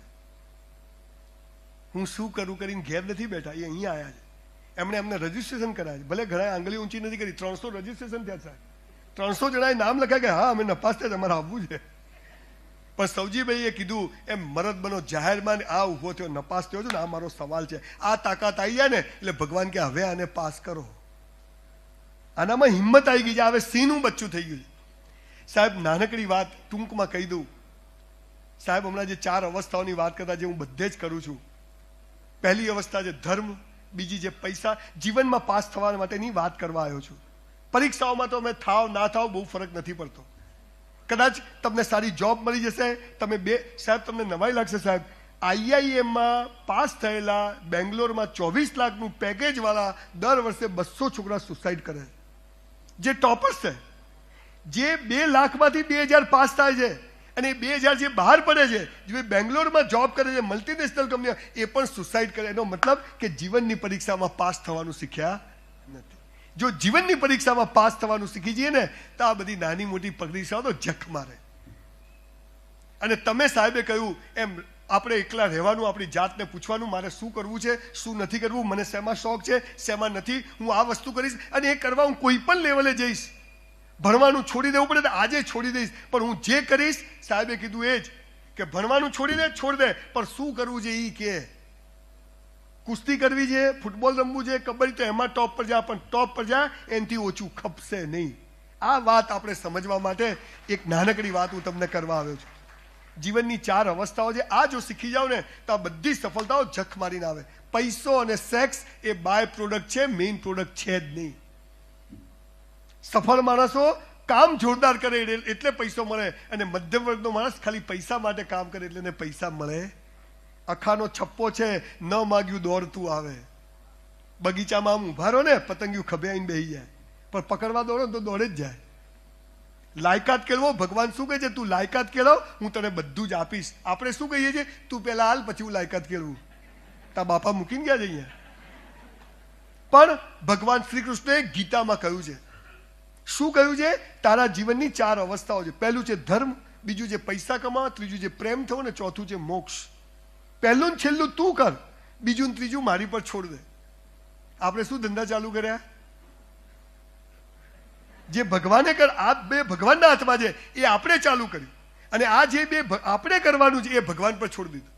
હું શું કરું કરીને ઘેર નથી બેઠા, એ અહીંયા આવ્યા છે. એમને રજીસ્ટ્રેશન કરાય છે. ભલે ઘણા આંગળી ઊંચી નથી કરી, 300 રજીસ્ટ્રેશન થયા સાહેબ. 300 જણાએ નામ લખ્યા કે હા અમે નપાસ થયા, અમારે આવવું છે. પણ સૌજીભાઈએ કીધું એમ મરદ બનો જાહેરમાં, આ ઊભો થયો, નપાસ થયો છે ને, આ મારો સવાલ છે. આ તાકાત આવી જાય ને એટલે ભગવાન કે હવે આને પાસ કરો. આનામાં હિંમત આવી ગઈ છે, હવે સિંહનું બચ્ચું થઈ ગયું છે. સાહેબ નાનકડી વાત ટૂંકમાં કહી દઉં. સાહેબ હમણાં જે 4 અવસ્થાઓની વાત કરતા, જે હું બધે જ કરું છું. પહેલી અવસ્થા છે ધર્મ, બીજી છે પૈસા. જીવનમાં પાસ થવા માટેની વાત કરવા આવ્યો છું. પરીક્ષાઓમાં તો અમે થાવ ના થાવ બહુ ફરક નથી પડતો. કદાચ તમને સારી જોબ મળી જશે. તમે સાહેબ તમને નવાઈ લાગશે સાહેબ, IIMમાં પાસ થયેલા બેંગ્લોરમાં 24 લાખનું પેકેજ વાળા દર વર્ષે 200 છોકરા સુસાઇડ કરે છે, જે ટોપર્સ છે. જે 2 લાખમાંથી 2000 પાસ થાય છે, અને 2000 જે બહાર પડે છે, જે બેંગ્લોરમાં જોબ કરે છે મલ્ટીનેશનલ કંપનીઓ, એ પણ સુસાઇડ કરે. એનો મતલબ કે જીવનની પરીક્ષામાં પાસ થવાનું શીખ્યા નથી. જો જીવનની પરીક્ષામાં પાસ થવાનું શીખી જઈએ ને તો આ બધી નાની મોટી પરીક્ષાઓ તો જખ મારે. અને તમે સાહેબે કહ્યું એમ આપણે એકલા રહેવાનું, આપણી જાતને પૂછવાનું મારે શું કરવું છે, શું નથી કરવું, મને શેમાં શોખ છે, શેમાં નથી, હું આ વસ્તુ કરીશ, અને એ કરવા હું કોઈ પણ લેવલે જઈશ. ભણવાનું છોડી દેવું પડે તો આજે છોડી દઈશ, પણ હું જે કરીશ, સાહેબે કીધું એ જ કે ભણવાનું છોડી દે, પણ શું કરવું છે એ કે. કુસ્તી કરવી છે, ફૂટબોલ રમવું છે, કબડ્ડી, તો એમાં ટોપ પર જા, પણ ટોપ પર જા એનાથી ઓછું ખપશે નહીં. આ વાત આપણે સમજવા માટે એક નાનકડી વાત હું તમને કરવા આવ્યો છું. જીવનની 4 અવસ્થાઓ છે, આ જો શીખી જાવ ને તો આ બધી સફળતાઓ જખ મારીને આવે. પૈસો અને સેક્સ એ બાય પ્રોડક્ટ છે, મેઇન પ્રોડક્ટ છે જ નહીં. સફળ માણસો કામ જોરદાર કરે એટલે પૈસો મળે, અને મધ્યમ વર્ગનો માણસ ખાલી પૈસા માટે કામ કરે એટલે એને પૈસા મળે. અખાનો છપ્પો છે, ન માગ્યું દોડતું આવે. બગીચામાં આમ ઉભા રહો ને, પતંગિયું ખભે આવીને બેસી જાય, પણ પકડવા દોડો તો દોડે જ જાય. લાયકાત કેળવો, ભગવાન શું કહે છે, તું લાયકાત કેળવ, હું તને બધું જ આપીશ. આપણે શું કહીએ છીએ, તું પહેલા હાલ પછી હું લાયકાત કેળવું. તા બાપા મૂકીને ગયા છે અહીંયા. પણ ભગવાન શ્રી કૃષ્ણએ ગીતામાં કહ્યું છે, શું કહ્યું છે, તારા જીવનની 4 અવસ્થાઓ છે. પહેલું છે ધર્મ, બીજું છે પૈસા કમાવા, ત્રીજું છે પ્રેમ થવો, ને ચોથું છે મોક્ષ. પહેલું ને છેલ્લું તું કર, બીજું ને ત્રીજું મારી પર છોડ દે. આપણે શું ધંધા ચાલુ કર્યા? જે ભગવાને આ 2 ભગવાનના હાથમાં છે, એ આપણે ચાલુ કર્યું, અને આ જે 2 આપણે કરવાનું છે એ ભગવાન પર છોડી દીધું.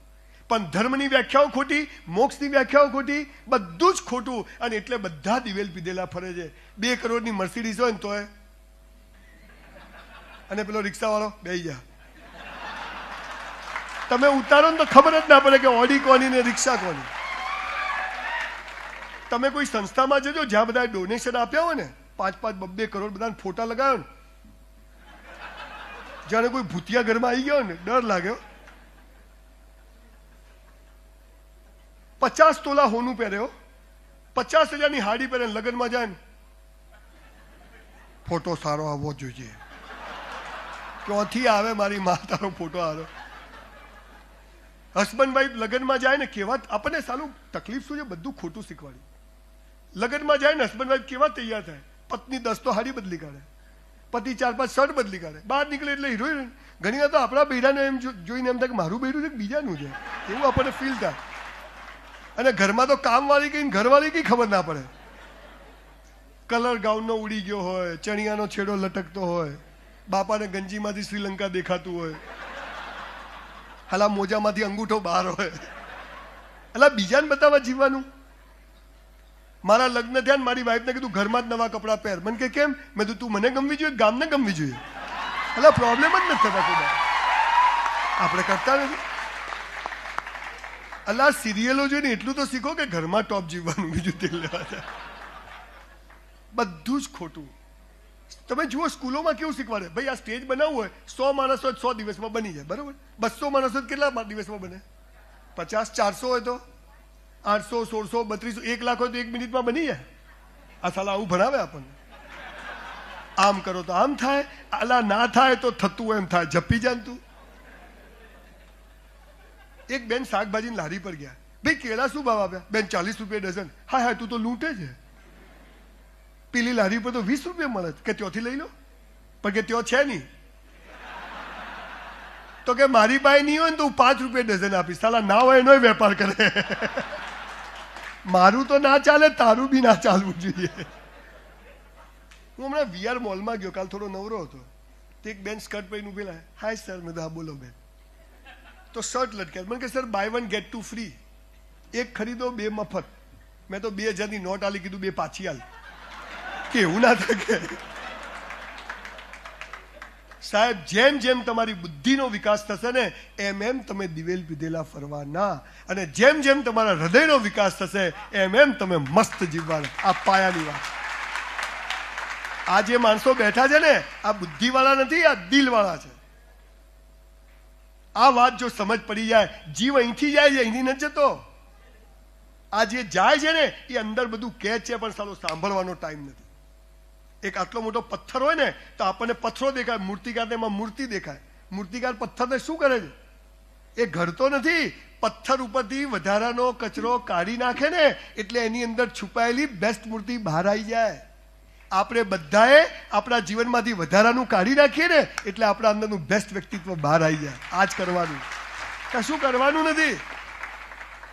પણ ધર્મની વ્યાખ્યાઓ ખોટી, મોક્ષની વ્યાખ્યાઓ ખોટી, બધું જ ખોટું. અને એટલે બધા દિવેલ પીધેલા ફરે છે. 2 કરોડની મર્સિડીઝ હોય ને તોય, અને પેલો રિક્ષાવાળો બેસી જા, તમે ઉતારો ને તો ખબર જ ના પડે કે ઓડી કોની ને રિક્ષા કોની. તમે કોઈ સંસ્થામાં જજો જ્યાં બધા ડોનેશન આપ્યા હોય ને, 5-5, 2 કરોડ બધાને ફોટા લગાવ્યો ને, જાણે કોઈ ભૂતિયા ઘરમાં આવી ગયો ને, ડર લાગ્યો. 50 તોલા હોનું પહેર્યો, 50,000ની હાડી પહેરે, લગ્નમાં જાય ને ફોટો સારો આવવો જોઈએ. ક્યાંથી આવે મારી માં તારો ફોટો આવ્યો? હસબન્ડ વાઈફ લગ્નમાં જાય ને, કેવા આપણને સાલું તકલીફ શું છે, બધું ખોટું શીખવાડ્યું. લગ્નમાં જાય ને હસબન્ડ વાઈફ કેવા તૈયાર થાય, પત્ની 10 તો હાડી બદલી કાઢે, પતિ 4-5 શર્ટ બદલી કાઢે, બહાર નીકળે એટલે હિરોઈન. ઘણી વાર તો આપણા બૈરાને એમ જોઈને એમ થાય કે મારું બૈરું છે કે બીજાનું છે, એવું આપણને ફીલ થાય. અને ઘરમાં તો કામવાળી કઈ ઘરવાળી કઈ ખબર ના પડે. કલર ગાઉનનો ઉડી ગયો હોય, ચણિયાનો છેડો લટકતો હોય, બાપાને ગંજીમાંથી શ્રીલંકા દેખાતું હોય, હાલા મોજામાંથી અંગૂઠો બહાર હોય, એટલે બીજાને બતાવવા જીવવાનું. મારા લગ્ન થયા, મારી વાઈફને કીધું ઘરમાં જ નવા કપડાં પહેર. મને કે કેમ? મેં કીધું તું મને ગમવી જોઈએ, ગામને ગમવી જોઈએ. એટલે પ્રોબ્લેમ જ નથી થતા કોઈ. આપણે કરતા નથી. અલા સિરિયલો જોઈને એટલું તો શીખો કે ઘરમાં ટોપ જીવવાનું, બીજું તેલ લેવા જાય. બધું જ ખોટું. તમે જુઓ સ્કૂલોમાં કેવું શીખવાડે, ભાઈ આ સ્ટેજ બનાવવું હોય 100 માણસ હોય 100 દિવસમાં બની જાય, બરોબર. 200 માણસ હોય કેટલા દિવસમાં બને? 50, 400 હોય તો 800, 1600, 3200, 1 લાખ હોય તો 1 મિનિટમાં બની જાય. આ સાલા આવું ભણાવે આપણને. આમ કરો તો આમ થાય, અલા ના થાય તો થતું એમ થાય, જપી જાન તું. એક બેન શાકભાજીની લારી પર ગયા, ભાઈ કેળા શું ભાવ આપ્યા? બેન 40 રૂપિયા ડઝન. હા તું તો લૂંટે છે. પેલી લારી પર તો 20 રૂપિયા મળે કે ત્યોથી લઈ લો, પણ કે ત્યો છે નહીં. તો કે મારી પાસે નહીં હોય ને તો હું 5 રૂપિયા ડઝન આપીશ. સાલા ના હોય એનો વેપાર કરે. મારું તો ના ચાલે, તારું બી ના ચાલવું જોઈએ. હું હમણાં VR મોલમાં ગયો, કાલ થોડો નવરો હતો. તે એક બેન સ્કર્ટ પહેરીને ઉભેલા, હાય સર. મેં હા બોલો બેન. તો શર્ટ લટકાય. મને કે સર બાય 1 get 2 ફ્રી, એક ખરીદો 2 મફત. મેં તો 2000 ની નોટ આલી, કીધું 2 પાછી આલ. કેવું ના થાય. સાહેબ જેમ જેમ તમારી બુદ્ધિનો વિકાસ થશે ને એમ એમ તમે દિવેલ પીધેલા ફરવાના, અને જેમ જેમ તમારા હૃદયનો વિકાસ થશે એમ એમ તમે મસ્ત જીવવાના. આ પાયાની વાત. આ જે માણસો બેઠા છે ને આ બુદ્ધિવાળા નથી, આ દિલવાળા છે. આ વાત જો સમજ પડી જાય, જીવ અહીંથી જાય છે, અહીંથી નથી જતો. આ જે જાય છે ને એ અંદર બધું કહે છે પણ સાલો સાંભળવાનો ટાઈમ નથી. એક આટલો મોટો પથ્થર હોય ને તો આપણને પથ્થરો દેખાય, મૂર્તિકાર એમાં મૂર્તિ દેખાય. મૂર્તિકાર પથ્થરને શું કરે છે? એ ઘડતો નથી, પથ્થર ઉપરથી વધારાનો કચરો કાઢી નાખે ને એટલે એની અંદર છુપાયેલી બેસ્ટ મૂર્તિ બહાર આવી જાય. આપણે બધાએ આપણા જીવનમાંથી વધારાનું કાઢી નાખીએ ને એટલે આપણા અંદરનું બેસ્ટ વ્યક્તિત્વ બહાર આવી જાય. આ જ કરવાનું, કશું કરવાનું નથી.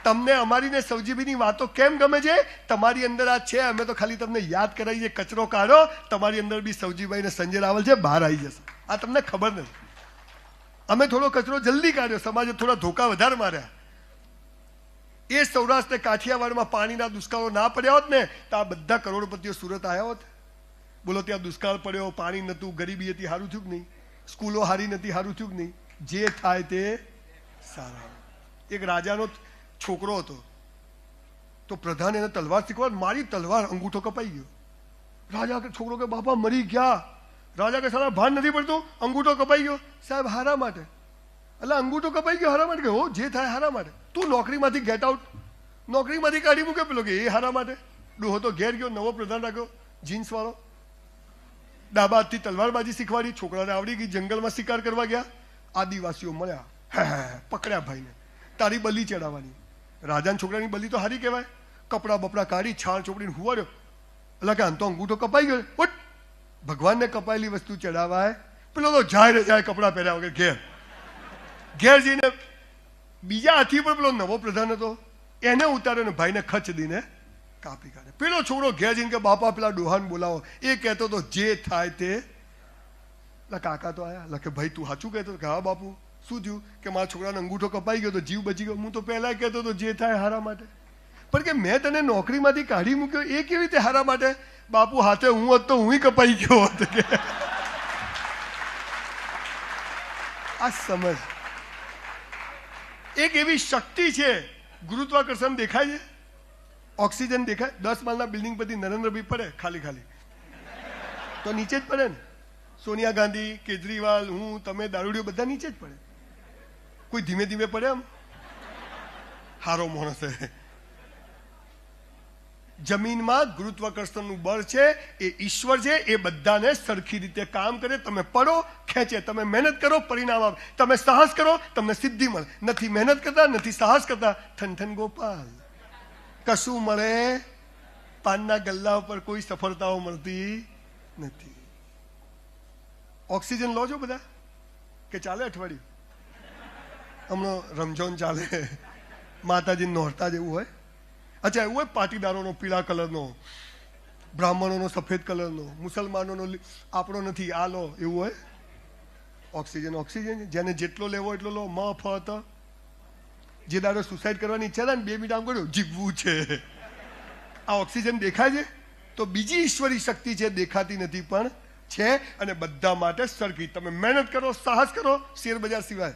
તમને અમારી ને સૌજીભાઈની વાતો કેમ ગમે છે? તમારી અંદર આ છે. અમે તો ખાલી તમને યાદ કરાવી છે, કચરો કાઢો, તમારી અંદર બી સૌજીભાઈ ને સંજય રાવલ છે, બહાર આવી જશે. આ તમને ખબર નથી. અમે થોડો કચરો જલ્દી કાઢ્યો, સમાજે થોડા ધોકા વધારે માર્યા. એ સૌરાષ્ટ્ર કાઠિયાવાડમાં પાણીના દુષ્કાળો ના પડ્યા હોત ને તો આ બધા કરોડપતિઓ સુરત આવ્યા હોત. બોલો ત્યાં દુષ્કાળ પડ્યો, પાણી નહોતું, ગરીબી હતી, સારું થયું કે નહીં? સ્કૂલો હારી નથી, સારું થયું કે નહીં? જે થાય તે સારા. એક રાજાનો છોકરો હતો તો પ્રધાન એને તલવાર શીખવા, મારી તલવાર અંગૂઠો કપાઈ ગયો. રાજા કે છોકરો કે બાપા મરી ગયા. રાજા કે સાલા ભાન નથી પડતું, અંગૂઠો કપાઈ ગયો. સાહેબ હારા માટે. એટલે અંગૂઠો કપાઈ ગયો હારા માટે? કે હો જે થાય હારા માટે. તું નોકરીમાંથી ગેટ આઉટ, નોકરીમાંથી કાઢી મૂકે પેલો કે એ હારા માટે. ડોહો તો ઘેર ગયો, નવો પ્રધાન રાખ્યો જીન્સ વાળો, ડાબા હાથથી તલવારબાજી શીખવાડી. છોકરાને આવડી ગઈ, જંગલમાં શિકાર કરવા ગયા. આદિવાસીઓ મળ્યા, પકડ્યા ભાઈને, તારી બલી ચડાવવાની. રાજાના છોકરાની બલી તો હારી કહેવાય. કપડા બપડા કાઢી છાણ ચોપડીને હુવાડ્યો. એટલે કે આમ તો અંગૂઠો કપાઈ ગયો. ઉઠ, ભગવાનને કપાયેલી વસ્તુ ચડાવાય? પેલો તો જાય જાય કપડા પહેર્યા વગર ઘેર. ઘેર જઈને બીજા હાથી પર પેલો નવો પ્રધાન હતો એને ઉતાર્યો ને ભાઈને ખચ દઈને કાપી કાઢે. પેલો છોકરો ઘેર જઈને કે બાપા પેલા ડોહાને બોલાવો. એ કહેતો તો જે થાય તે. કાકા તો આયા. એટલે કે ભાઈ તું સાચું કહેતો? કે હા બાપુ. શું થયું? કે મારા છોકરાનો અંગૂઠો કપાઈ ગયો તો જીવ બચી ગયો. હું તો પહેલા કહેતો હતો જે થાય હારા માટે. પણ કે મેં તને નોકરીમાંથી કાઢી મૂક્યો એ કેવી રીતે હારા માટે? બાપુ હાથે હું હોત તો હું કપાઈ ગયો હોત. આ સમજ. એક એવી શક્તિ છે, ગુરુત્વાકર્ષણ દેખાય છે, ઓક્સિજન દેખાય. 10 માળના બિલ્ડિંગ પરથી નરેન્દ્રભાઈ પડે ખાલી ખાલી તો નીચે જ પડે ને. સોનિયા ગાંધી, કેજરીવાલ, હું, તમે, દારૂડિયો બધા નીચે જ પડે. કોઈ ધીમે ધીમે પડે એમ? હારો માણસ છે. જમીનમાં ગુરુત્વાકર્ષણનું બળ છે, એ ઈશ્વર છે, એ બધાને સરખી રીતે કામ કરે. તમે પડો, ખેંચે. તમે મહેનત કરો, પરિણામ આવે. તમે સાહસ કરો, તમને સિદ્ધિ મળે. નથી મહેનત કરતા, નથી સાહસ કરતા, ઠન ગોપાલ કશું મળે? પાનના ગલ્લા ઉપર કોઈ સફળતાઓ મળતી નથી. ઓક્સિજન લો છો બધા કે ચાલે અઠવાડિયું? હમણાં રમઝાન ચાલે, માતાજી નોરતા જેવું હોય. અચ્છા એવું હોય? પાટીદારોનો પીળા કલરનો, બ્રાહ્મણોનો સફેદ કલરનો, મુસલમાનોનો આપણો નથી આ લો, એવું હોય? ઓક્સિજન ઓક્સિજન જેને જેટલો લેવો એટલો લો. મફત. જે દાડો સુસાઇડ કરવાની ઈચ્છા થાય ને 2 મિનિટ આમ કર્યું, જીવવું છે. આ ઓક્સિજન દેખાય છે? તો બીજી ઈશ્વરી શક્તિ છે, દેખાતી નથી પણ છે, અને બધા માટે સરખી. તમે મહેનત કરો, સાહસ કરો, શેર બજાર સિવાય,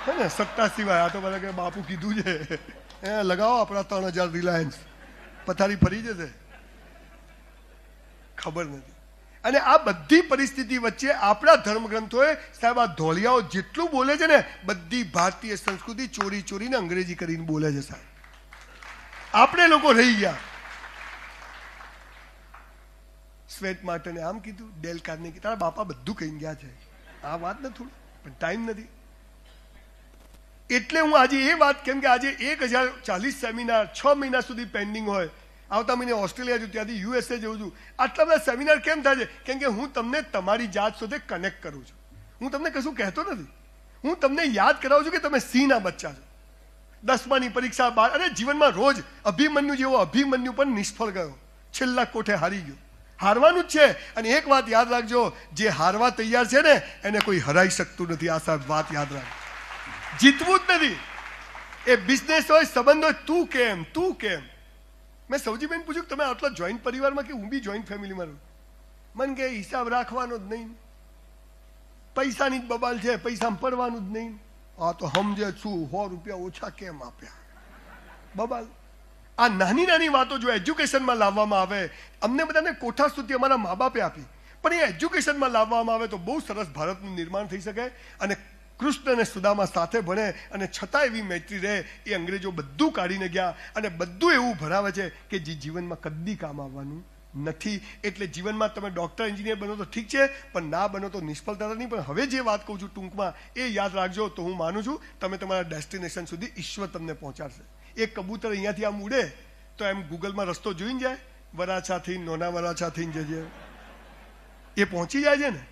હે ને, સત્તા સિવાય. આ તો બધા કે બાપુ કીધું છે, લગાવો આપણા 3000 રિલાયન્સ, પથારી ફરી જશે. ખબર નથી. અને આ બધી પરિસ્થિતિ વચ્ચે આપણા ધર્મગ્રંથોએ સાહેબ આ ધોળિયાઓ જેટલું બોલે છે ને, બધી ભારતીય સંસ્કૃતિ ચોરી ચોરીને અંગ્રેજી કરીને બોલે છે સાહેબ. આપણે લોકો રહી ગયા. સ્વેટ માર્ટને આમ કીધું, ડેલ કાર્નેગી, તારા બાપા બધું કહીને ગયા છે. આ વાત ને થોડું પણ ટાઈમ નથી. એટલે હું આજે એ વાત, કેમ કે આજે 1040 સેમિનાર 6 મહિના સુધી પેન્ડિંગ હોય આવતા મહિને ઓસ્ટ્રેલિયા છું, ત્યાંથી USA જઉં છું. આટલા બધા સેમિનાર કેમ થાય છે? કેમ કે હું તમને તમારી જાત સાથે કનેક્ટ કરું છું. હું તમને કશું કહેતો નથી, હું તમને યાદ કરાવું છું કે તમે સિંહના બચ્ચા છો. 10માની પરીક્ષા, 12, અને જીવનમાં રોજ અભિમન્યુ જેવો અભિમન્યુ પણ નિષ્ફળ ગયો, છેલ્લા કોઠે હારી ગયો. હારવાનું જ છે. અને એક વાત યાદ રાખજો, જે હારવા તૈયાર છે ને એને કોઈ હરાઈ શકતું નથી. આ સાહેબ વાત યાદ રાખજો, જીતવું જ નથી. એ બિઝનેસ હોય, સંબંધ હોય, તું કેમ. મેં સૌજીબેન પૂછ્યું તમે આટલા જોઈન્ટ પરિવારમાં, કે હું બી જોઈન્ટ ફેમિલીમાં રહું. મન કે હિસાબ રાખવાનો જ નહીં, પૈસાની જ બબાલ છે, પૈસામાં પડવાનું જ નહીં. આ તો સમજે શું 100 રૂપિયા ઓછા કેમ આપ્યા, બબાલ. આ નાની નાની વાતો જો એજ્યુકેશનમાં લાવવામાં આવે, અમને બધાને કોઠા સુધી અમારા મા બાપે આપી, પણ એ એજ્યુકેશનમાં લાવવામાં આવે તો બહુ સરસ ભારતનું નિર્માણ થઈ શકે. અને કૃષ્ણ અને સુદામા સાથે ભણે અને છતાં એવી મૈત્રી રહે. એ અંગ્રેજો બધું કાઢીને ગયા અને બધું એવું ભણાવે છે કે જે જીવનમાં કદી કામ આવવાનું નથી. એટલે જીવનમાં તમે ડૉક્ટર એન્જિનિયર બનો તો ઠીક છે, પણ ના બનો તો નિષ્ફળતા નહીં. પણ હવે જે વાત કહું છું ટૂંકમાં એ યાદ રાખજો. તો હું માનું છું તમે તમારા ડેસ્ટિનેશન સુધી ઈશ્વર તમને પહોંચાડશે. એક કબૂતર અહીંયાથી આમ ઉડે તો એમ ગૂગલમાં રસ્તો જોઈને જાય, વરાછાથી, નોના વરાછાથી જજે, એ પહોંચી જાય છે ને.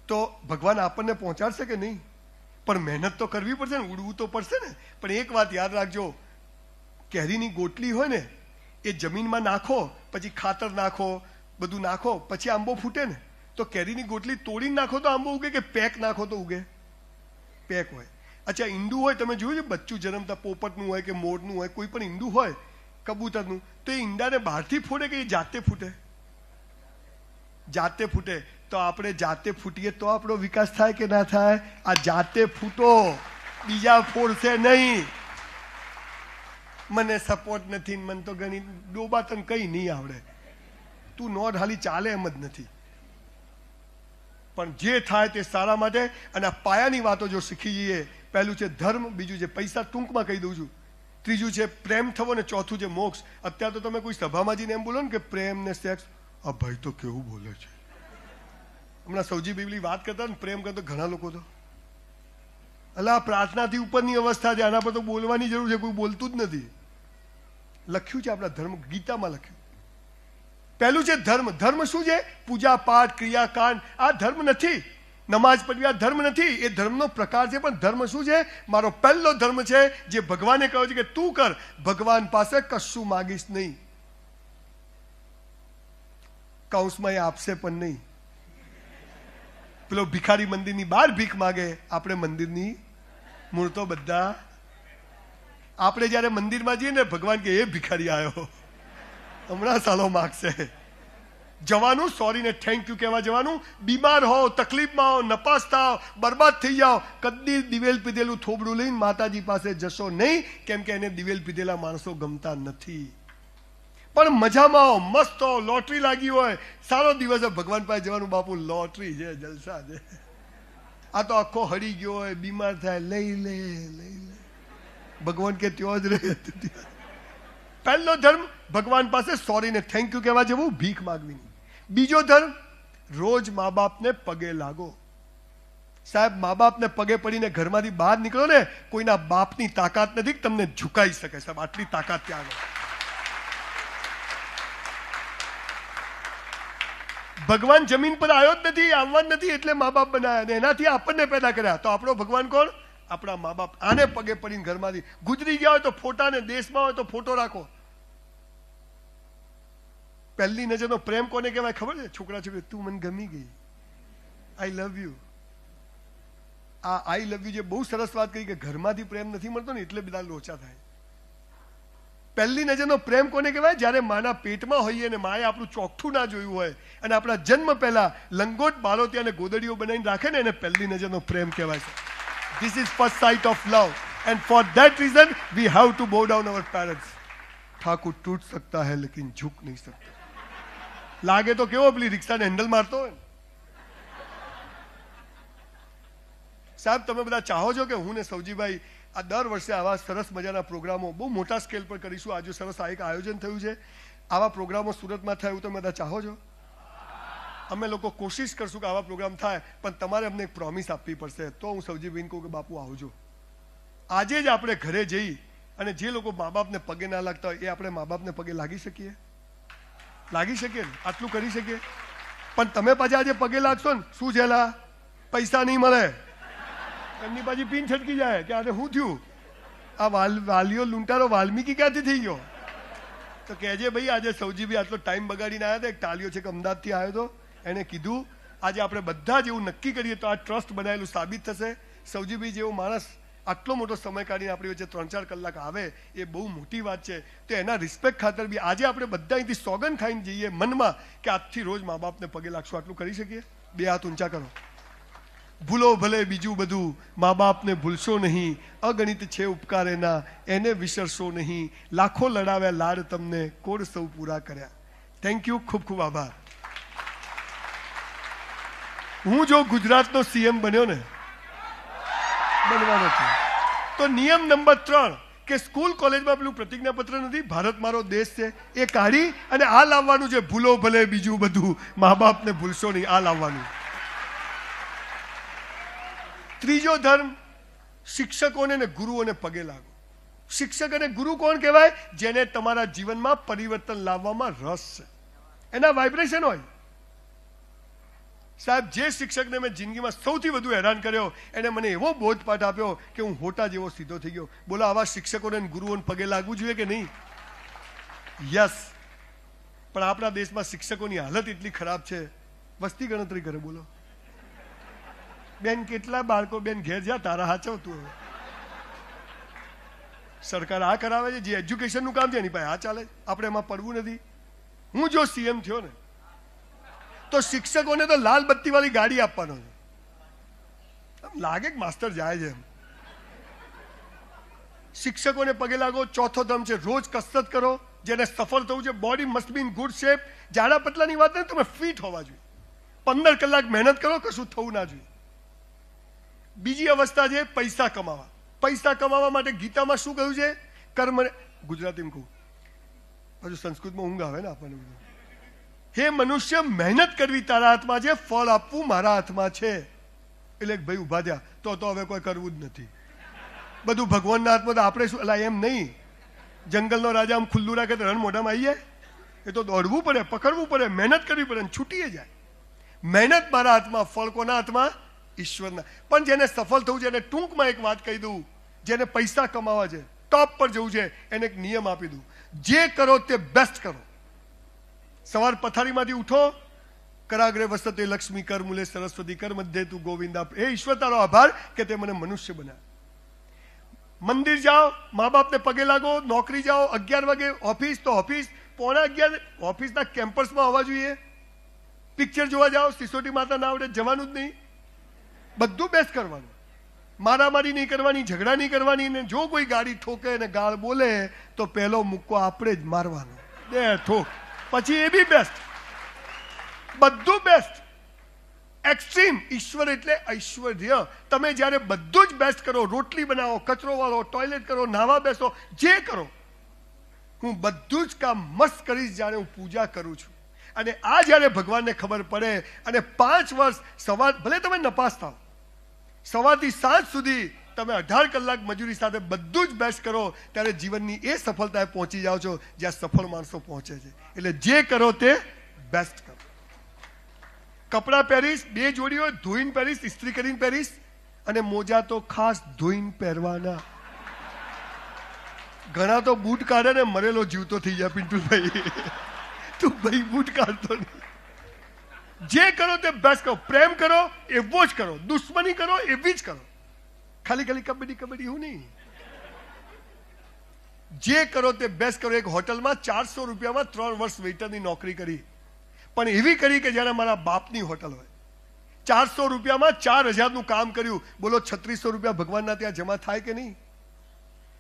તો ભગવાન આપણને પહોંચાડશે કે નહીં? પણ મહેનત તો કરવી પડશે ને, ઉડવું તો પડશે ને. પણ એક વાત યાદ રાખજો, કેરીની ગોટલી હોય ને એ જમીનમાં નાખો, પછી ખાતર નાખો, બધું નાખો, પછી આંબો ફૂટે ને. તો કેરીની ગોટલી તોડીને નાખો તો આંબો ઉગે, કે પેક નાખો તો ઉગે? પેક હોય. અચ્છા, ઈંડું હોય, તમે જોયું છે બચ્ચું જન્મતા પોપટનું હોય કે મોરનું હોય, કોઈ પણ ઈંડું હોય કબૂતરનું, તો એ ઈંડાને બહારથી ફૂટે કે એ જાતે ફૂટે? જાતે ફૂટે. તો આપણે જાતે ફૂટીએ તો આપણો વિકાસ થાય કે ના થાય? આ જાતે ફૂટો, બીજા ફોડશે નહીં. મને સપોર્ટ નથી, મને તો ઘણી ડોબા તને કઈ નહીં આવડે, તું નોટ હાલી ચાલે એમ જ નથી. પણ જે થાય તે સારા માટે. અને આ પાયાની વાતો જો શીખી જઈએ, પહેલું છે ધર્મ, બીજું છે પૈસા, ટૂંકમાં કહી દઉં છું, ત્રીજું છે પ્રેમ થવો, ને ચોથું છે મોક્ષ. અત્યારે તો તમે કોઈ સભામાં જઈને એમ બોલો ને કે પ્રેમ ને સેક્સ, આ ભાઈ તો કેવું બોલે છે. હમણાં સૌજી બીબલી વાત કરતા ને પ્રેમ કરતો, ઘણા લોકો તો અલા પ્રાર્થનાથી ઉપરની અવસ્થા છે, આના પર તો બોલવાની જરૂર છે, કોઈ બોલતું જ નથી. લખ્યું છે આપણા ધર્મ ગીતામાં લખ્યું. પહેલું છે ધર્મ. ધર્મ શું છે? પૂજા પાઠ, ક્રિયાકાંડ. આ ધર્મ નથી. નમાઝ પઢવી આ ધર્મ નથી, એ ધર્મનો પ્રકાર છે. પણ ધર્મ શું છે? મારો પહેલો ધર્મ છે જે ભગવાને કહ્યું છે કે તું કર. ભગવાન પાસે કશું માગીશ નહીં, કૌંસમાં એ આપશે પણ નહીં. પેલો ભિખારી મંદિરની બહાર ભીખ માગે, આપણે મંદિરની મૂર્તો બધા. આપણે જયારે મંદિરમાં જઈએ ને ભગવાન કે એ ભિખારી આવ્યો, હમણાં સાલો માગશે. જવાનું, સોરી ને થેન્ક યુ કહેવા જવાનું. બીમાર હો, તકલીફમાં હો, નપાસ થાવ, બરબાદ થઈ જાઓ, કદી દિવેલ પીધેલું થોબડું લઈને માતાજી પાસે જશો નહીં, કેમ કે એને દિવેલ પીધેલા માણસો ગમતા નથી. પણ મજામાં હો, મસ્ત હો, લોટરી લાગી હોય, સારો દિવસ હોય, ભગવાન પાસે જવાનું. બાપુ લોટરી છે, જલસા છે. આ તો આખો હળી ગયો હોય, બીમાર થાય, લઈ લે. ભગવાન કે ત્યો જ રહે. પહેલો ધર્મ ભગવાન પાસે સોરી ને થેન્ક યુ કહેવા જેવું, ભીખ માગવી નહીં. બીજો ધર્મ, રોજ મા બાપને પગે લાગો. સાહેબ, મા બાપને પગે પડીને ઘરમાંથી બહાર નીકળો ને, કોઈના બાપની તાકાત નથી તમને ઝુકાઈ શકે. સાહેબ, આટલી તાકાત ત્યાં આગળ. ભગવાન જમીન પર આવ્યો જ નથી, આવવા જ નથી, એટલે મા બાપ બનાવ્યા, અને એનાથી આપણને પેદા કર્યા. તો આપણો ભગવાન કોણ? આપણા મા બાપ. આને પગે પડીને ઘરમાંથી ગુજરી ગયા હોય તો ફોટાને, દેશમાં હોય તો ફોટો રાખો. પહેલી નજરનો પ્રેમ કોને કહેવાય ખબર છે? છોકરા છોકરી, તું મને ગમી ગઈ, આઈ લવ યુ. આ આઈ લવ યુ જે બહુ સરસ વાત કરી કે ઘરમાંથી પ્રેમ નથી મળતો ને એટલે બધા લોચા થાય. પહેલી નજરનો પ્રેમ કોને કહેવાય? જ્યારે માના પેટમાં હોઈએ અને માએ આપણું ચોખ્ઠું ના જોયું હોય અને આપણા જન્મ પહેલા લંગોટ બાળોતી અને ગોદડીઓ બનાવીને રાખે ને, એને પહેલી નજરનો પ્રેમ કહેવાય છે. This is first sight of love, and for that reason we have to bow down our parents. Thakur ટૂટ सकता है लेकिन झुक नहीं सकता. લાગે તો કેવો પેલી રિક્ષાને હેન્ડલ મારતો હોય. સાહેબ, તમે બધા ચાહો છો કે હું ને સૌજીભાઈ આ દર વર્ષે આવા સરસ મજાના પ્રોગ્રામો બહુ મોટા સ્કેલ પર કરીશું. આજે સરસ આ એક આયોજન થયું છે. આવા પ્રોગ્રામો સુરતમાં થાય એવું તમે બધા ચાહો છો? અમે લોકો કોશિશ કરશું કે આવા પ્રોગ્રામ થાય, પણ તમારે અમને એક પ્રોમિસ આપવી પડશે. તો હું સૌજીભાઈને કહું કે બાપુ આવજો. આજે જ આપણે ઘરે જઈ અને જે લોકો મા બાપને પગે ના લાગતા હોય એ આપણે મા બાપને પગે લાગી શકીએ? લાગી શકીએ ને? આટલું કરી શકીએ? પણ તમે પાછા આજે પગે લાગશો ને, શું છેલા પૈસા નહીં મળે, એમની પાછી પીન છટકી જાય કે આને શું થયું, આ વાલીઓ લૂંટારો વાલ્મીકી ક્યાંથી થઈ ગયો? તો કહેજે ભાઈ આજે સૌજીભાઈ આટલો ટાઈમ બગાડીને આવ્યા હતા, એક ટાલીઓ છે કે અમદાવાદથી આવ્યો હતો, એને કીધું આજે આપણે બધા જ એવું નક્કી કરીએ તો આ ટ્રસ્ટ બનાવેલું સાબિત થશે. સૌજીભાઈ જેવો માણસ આટલો મોટો સમય કાઢીને આપણી વચ્ચે 3-4 કલાક આવે એ બહુ મોટી વાત છે. તો એના રિસ્પેક્ટ ખાતર બી આજે આપણે બધા અહીંથી સોગન ખાઈને જઈએ મનમાં કે આજથી રોજ મા બાપને પગે લાગશું. આટલું કરી શકીએ? 2 હાથ ઊંચા કરો. ભૂલો ભલે બીજું બધું, મા બાપને ભૂલશો નહીં, અગણિત છે ઉપકાર એના, એને વિસરશો નહીં, લાખો લડાવ્યા લાડ તમને, કોડ સૌ પૂરા કર્યા. થેન્ક યુ, ખૂબ ખૂબ આભાર. હું જો ગુજરાતનો સીએમ બન્યો ને, બનવાનો છે, તો નિયમ નંબર 3 કે સ્કૂલ કોલેજમાં પેલું પ્રતિજ્ઞાપત્ર નથી, ભારત મારો દેશ છે, એ કાઢી અને આ લાવવાનું છે, ભૂલો ભલે બીજું બધું, મા બાપને ભૂલશો નહીં, આ લાવવાનું. ત્રીજો ધર્મ, શિક્ષકોને ને ગુરુઓને પગે લાગો. શિક્ષક અને ગુરુ કોણ કહેવાય? જેને તમારા જીવનમાં પરિવર્તન લાવવામાં રસ છે, એના વાઇબ્રેશન હોય. સાહેબ, જે શિક્ષકને મેં જિંદગીમાં સૌથી વધુ હેરાન કર્યો એને મને એવો બોધપાઠ આપ્યો કે હું હોટા જેવો સીધો થઈ ગયો. બોલો, આવા શિક્ષકોને ગુરુઓને પગે લાગવું જોઈએ કે નહીં? યસ. પણ આપણા દેશમાં શિક્ષકોની હાલત એટલી ખરાબ છે, વસ્તી ગણતરી કરે. બોલો બેન, કેટલા બાળકો બેન ઘેર જા, તારા હાચવતું હવે. સરકાર આ કરાવે છે, જે એજ્યુકેશનનું કામ છે એની પાસે આ ચાલે, આપણે એમાં પડવું નથી. હું જો સીએમ થયો ને તો શિક્ષકોને તો લાલ બત્તી વાળી ગાડી આપવાનો છે. લાગે કે માસ્ટર જાય છે એમ. શિક્ષકોને પગે લાગો. ચોથો ધર્મ છે, રોજ કસરત કરો. જેને સફળ થવું છે, body must be in good shape. જાડા પતલાની વાત નહીં, તમે ફિટ હોવા જોઈએ. 15 કલાક મહેનત કરો, કશું થવું ના જોઈએ. બીજી અવસ્થા છે પૈસા કમાવા. પૈસા કમાવા માટે ગીતામાં શું કહ્યું છે? કર્મ. ગુજરાતીમાં કહું, હજુ સંસ્કૃતમાં ઊંઘ આવે ને આપણને. હે મનુષ્ય, મહેનત કરવી તારા હાથમાં છે, ફળ આપવું મારા હાથમાં છે. એટલે ભાઈ ઉભા થયા, તો હવે કોઈ કરવું જ નથી, બધું ભગવાનના હાથમાં. તો આપણે શું? એટલે એમ નહીં, જંગલનો રાજા આમ ખુલ્લું રાખે તો રણ મોઢામાં આવી જાય? એ તો દોડવું પડે, પકડવું પડે, મહેનત કરવી પડે, છૂટીએ જાય. મહેનત મારા હાથમાં, ફળ કોના હાથમાં? ઈશ્વરના. પણ જેને સફળ થવું છે એને ટૂંકમાં એક વાત કહી દઉં, જેને પૈસા કમાવા છે, ટોપ પર જવું છે, એને એક નિયમ આપી દઉં. જે કરો તે બેસ્ટ કરો. સવાર પથારીમાંથી ઉઠો, કરાગ્રે વસતે લક્ષ્મી, કર મૂલે સરસ્વતી, કર મધ્યે તું ગોવિંદા. એ ઈશ્વર તારો આભાર કે તે મને મનુષ્ય બનાવ્યો. મંદિર જાઓ, મા બાપને પગે લાગો. નોકરી જાઓ, 11 વાગે ઓફિસ, તો ઓફિસ 11:15 ઓફિસના કેમ્પસમાં હોવા જોઈએ. પિક્ચર જોવા જાઓ, સિસોટી માતા ના આવડે, જવાનું જ નહીં. બધું બેસ્ટ કરવાનું. મારામારી નહીં કરવાની, ઝઘડા નહીં કરવાની. ને જો કોઈ ગાડી ઠોકે ને ગાળ બોલે તો પહેલો મુક્કો આપણે જ મારવાનો. દે ઠોક, પછી એ બી બેસ્ટ, બધું બેસ્ટ. એક્સ્ટ્રીમ. ઈશ્વર એટલે ઐશ્વર્ય. તમે જ્યારે બધું જ બેસ્ટ કરો, રોટલી બનાવો, કચરો વાળો, ટોયલેટ કરો, નાવા બેસો, જે કરો, હું બધું જ કામ મસ્ત કરીશ જાણે હું પૂજા કરું છું. અને આ જ્યારે ભગવાનને ખબર પડે અને 5 વર્ષ સવાર, ભલે તમે નપાસ થાવ, સવારથી સાંજ સુધી તમે 18 કલાક મજૂરી સાથે બધું જ બેસ્ટ કરો, ત્યારે જીવનની એ સફળતાએ પહોંચી જાઓ છો જ્યાં સફળ માણસો પહોંચે છે. એટલે જે કરો તે બેસ્ટ કરો. કપડાં પહેરીશ, 2 જોડી હોય, ધોઈને પહેરીશ, ઇસ્ત્રી કરીને પહેરીશ. અને મોજા તો ખાસ ધોઈને પહેરવાના. ઘણા તો બૂટ કાઢે ને મરેલો જીવતો થઈ જાય. પિન્ટુભાઈ, તું ભાઈ બૂટ કાઢતો નહીં. જે કરો તે બેસ્ટ કરો. પ્રેમ કરો એવો જ કરો, દુશ્મની કરો એવી જ કરો. ખાલી કબડ્ડી કબડ્ડી હું નહીં. જે કરો તે બેસ્ટ કરો. એક હોટલમાં 400 રૂપિયામાં 3 વર્ષ વેઇટરની નોકરી કરી, પણ એવી કરી કે જ્યારે મારા બાપની હોટલ હોય. 400 રૂપિયામાં 4000નું કામ કર્યું. બોલો 3600 રૂપિયા ભગવાનના ત્યાં જમા થાય કે નહીં?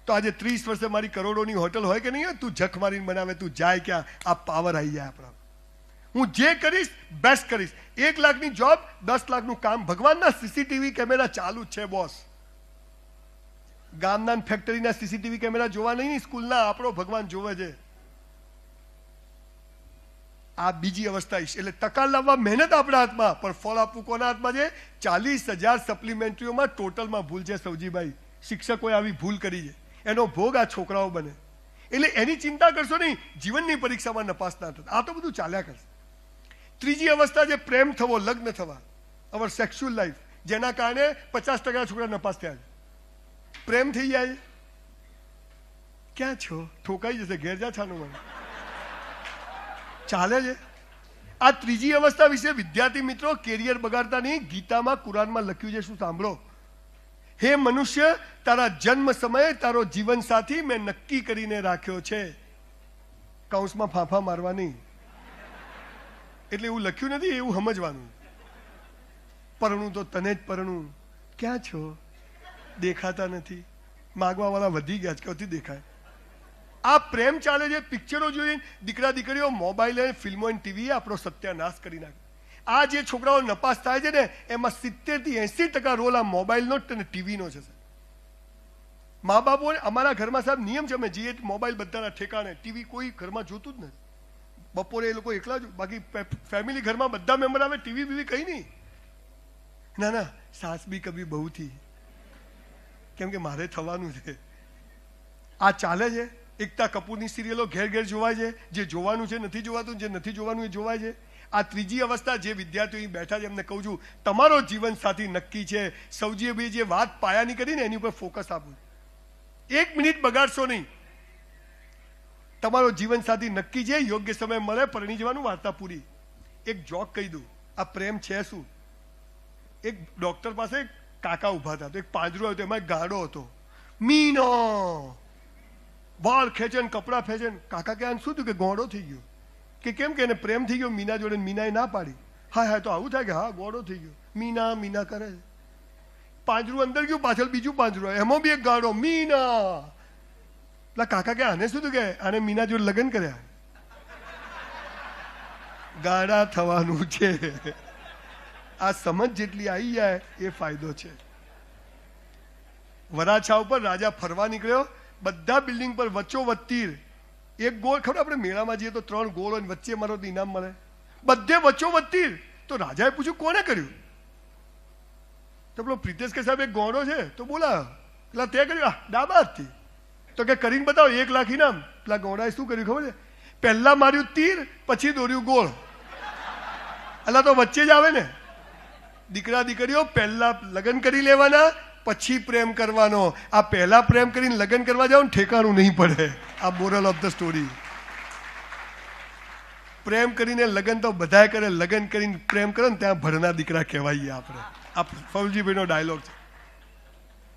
તો આજે 30 વર્ષે મારી કરોડોની હોટલ હોય કે નહીં? તું જખ મારીને બનાવે, તું જાય ક્યાં? આ પાવર આવી જાય આપણા. હું જે કરીશ બેસ્ટ કરીશ. 1 લાખની જોબ, 10 લાખનું કામ. ભગવાનના સીસીટીવી કેમેરા ચાલુ જ છે બોસ. ગામના ફેક્ટરીના સીસીટીવી કેમેરા જોવા નહીં, સ્કૂલના આપણો ભગવાન જોવે છે. આ બીજી અવસ્થા. એટલે ટકા લાવવા મહેનત આપણા હાથમાં, પણ ફળ આપવું કોના હાથમાં છે? 40,000 સપ્લિમેન્ટરીઓમાં ટોટલમાં ભૂલ છે સૌજીભાઈ. શિક્ષકોએ આવી ભૂલ કરી છે. એનો ભોગ આ છોકરાઓ બને. એટલે એની ચિંતા કરશો નહીં, જીવનની પરીક્ષામાં નપાસ ના થતા. આ તો બધું ચાલ્યા કરશે. ત્રીજી અવસ્થા જે પ્રેમ થવો, લગ્ન થવા, અવર સેક્સ્યુઅલ લાઈફ, જેના કારણે 50% છોકરા નપાસ થયા છે. પ્રેમ થઈ જાય. ક્યાં છો? ઠોકાઈ જશે, ઘેર જા છાનું મને. ચાલે છે. આ ત્રીજી અવસ્થા વિશે વિદ્યાર્થી મિત્રો કેરિયર બગાડતા નહીં. ગીતામાં, કુરાનમાં લખ્યું છે, શું સાંભળો. હે મનુષ્ય, તારા જન્મ સમયે તારો જીવન સાથી મેં નક્કી કરીને રાખ્યો છે. કૌંસમાં ફાંફા મારવા નહીં. એટલે એવું લખ્યું નથી, એવું સમજવાનું. પરણું તો તને જ પરણું. ક્યાં છો? દેખાતા નથી. માગવા વાળા વધી ગયા છે, ક્યાંથી દેખાય? આ પ્રેમ ચાલે છે. પિક્ચરો જોઈને દીકરા દીકરીઓ મોબાઈલ અને ફિલ્મો અને ટીવી આપણો સત્યાનાશ કરી નાખે. આ જે છોકરાઓ નપાસ થાય છે ને, એમાં 70 થી 80% રોલ આ મોબાઈલનો અને ટીવીનો છે. મા બાપો, અમારા ઘરમાં સાહેબ નિયમ છે, અમે જઈએ મોબાઈલ બધાના ઠેકાણે, ટીવી કોઈ ઘરમાં જોતું જ નથી. બપોરે એ લોકો એકલા જ, બાકી ફેમિલી ઘરમાં બધા મેમ્બર આવે, ટીવી બીવી કઈ નહીં. ના ના, સાસ બી કભી બહુ થી, કેમ કે મારે થવાનું છે. આ ચાલે છે. એકતા કપૂરની સિરિયલો ઘેર ઘેર જોવાય છે. જે જોવાનું છે નથી જોવાતું, જે નથી જોવાનું એ જોવાય છે. આ ત્રીજી અવસ્થા જે વિદ્યાર્થીઓ અહીં બેઠા છે એમને કહું છું, તમારો જીવન સાથી નક્કી છે. સૌજીએ જે વાત પાયાની કરી ને એની ઉપર ફોકસ આપવું. 1 મિનિટ બગાડશો નહીં. તમારો જીવન સાથી નક્કી છે. યોગ્ય સમય મળે પરણી જવાનું, વાર્તા પૂરી. એક જોક કહી દઉં. આ પ્રેમ છે શું? એક ડોક્ટર પાસે કાકા ઉભા હતા, તો એક પાંજરો હતો, એમાં એક ગાડો હતો. મીનો વાળ ખેંચે, કપડા ફેંચે. કાકા કે શું થયું? કે ગોળો થઈ ગયો. કે કેમ? કે એને પ્રેમ થઈ ગયો મીના જોડે. મીનાએ ના પાડી. હા હા, તો આવું થાય કે હા ગોળો થઈ ગયો. મીના મીના કરે. પાંજરું અંદર ગયું, પાછળ બીજું પાંજરું, એમાં બી એક ગાડો. મીના. એટલે કાકા કે આને શું થયું? કે આને મીના જોડે લગ્ન કર્યા. ગાડા થવાનું છે. આ સમજ જેટલી આવી જાય એ ફાયદો છે. વરાછા ઉપર રાજા ફરવા નીકળ્યો. બધા બિલ્ડિંગ પર વચ્ચોવચ્ચ તીર. એક ગોળ, ખબર આપણે મેળામાં જઈએ તો 3 ગોળ હોય, વચ્ચે મારો તો ઇનામ મળે. બધે વચ્ચોવચ્ચ તીર. તો રાજાએ પૂછ્યું કોને કર્યું? તો પેલો પ્રિતેશ કે સાહેબ એક ગોળો છે, તો બોલા. એટલે તે કર્યું ડાબા હાથથી. તો કે કરીને બતાવો, 1 લાખ ઇનામ. પેલા ગોળાએ શું કર્યું ખબર છે? પહેલા માર્યું તીર, પછી દોર્યું ગોળ. એટલે તો વચ્ચે જ આવે ને. દીકરા દીકરીઓ પહેલા લગ્ન કરી લેવાના, પછી પ્રેમ કરવાનો. આ પહેલા પ્રેમ કરીને લગ્ન કરવા જાવ ને ઠેકાણું નહીં પડે. આ મોરલ ઓફ ધ સ્ટોરી. પ્રેમ કરીને લગ્ન તો બધાએ કરે, લગ્ન કરીને પ્રેમ કરે ને ત્યાં ભરના દીકરા કહેવાઈએ આપણે. આ ફૌજીભાઈનો ડાયલોગ છે.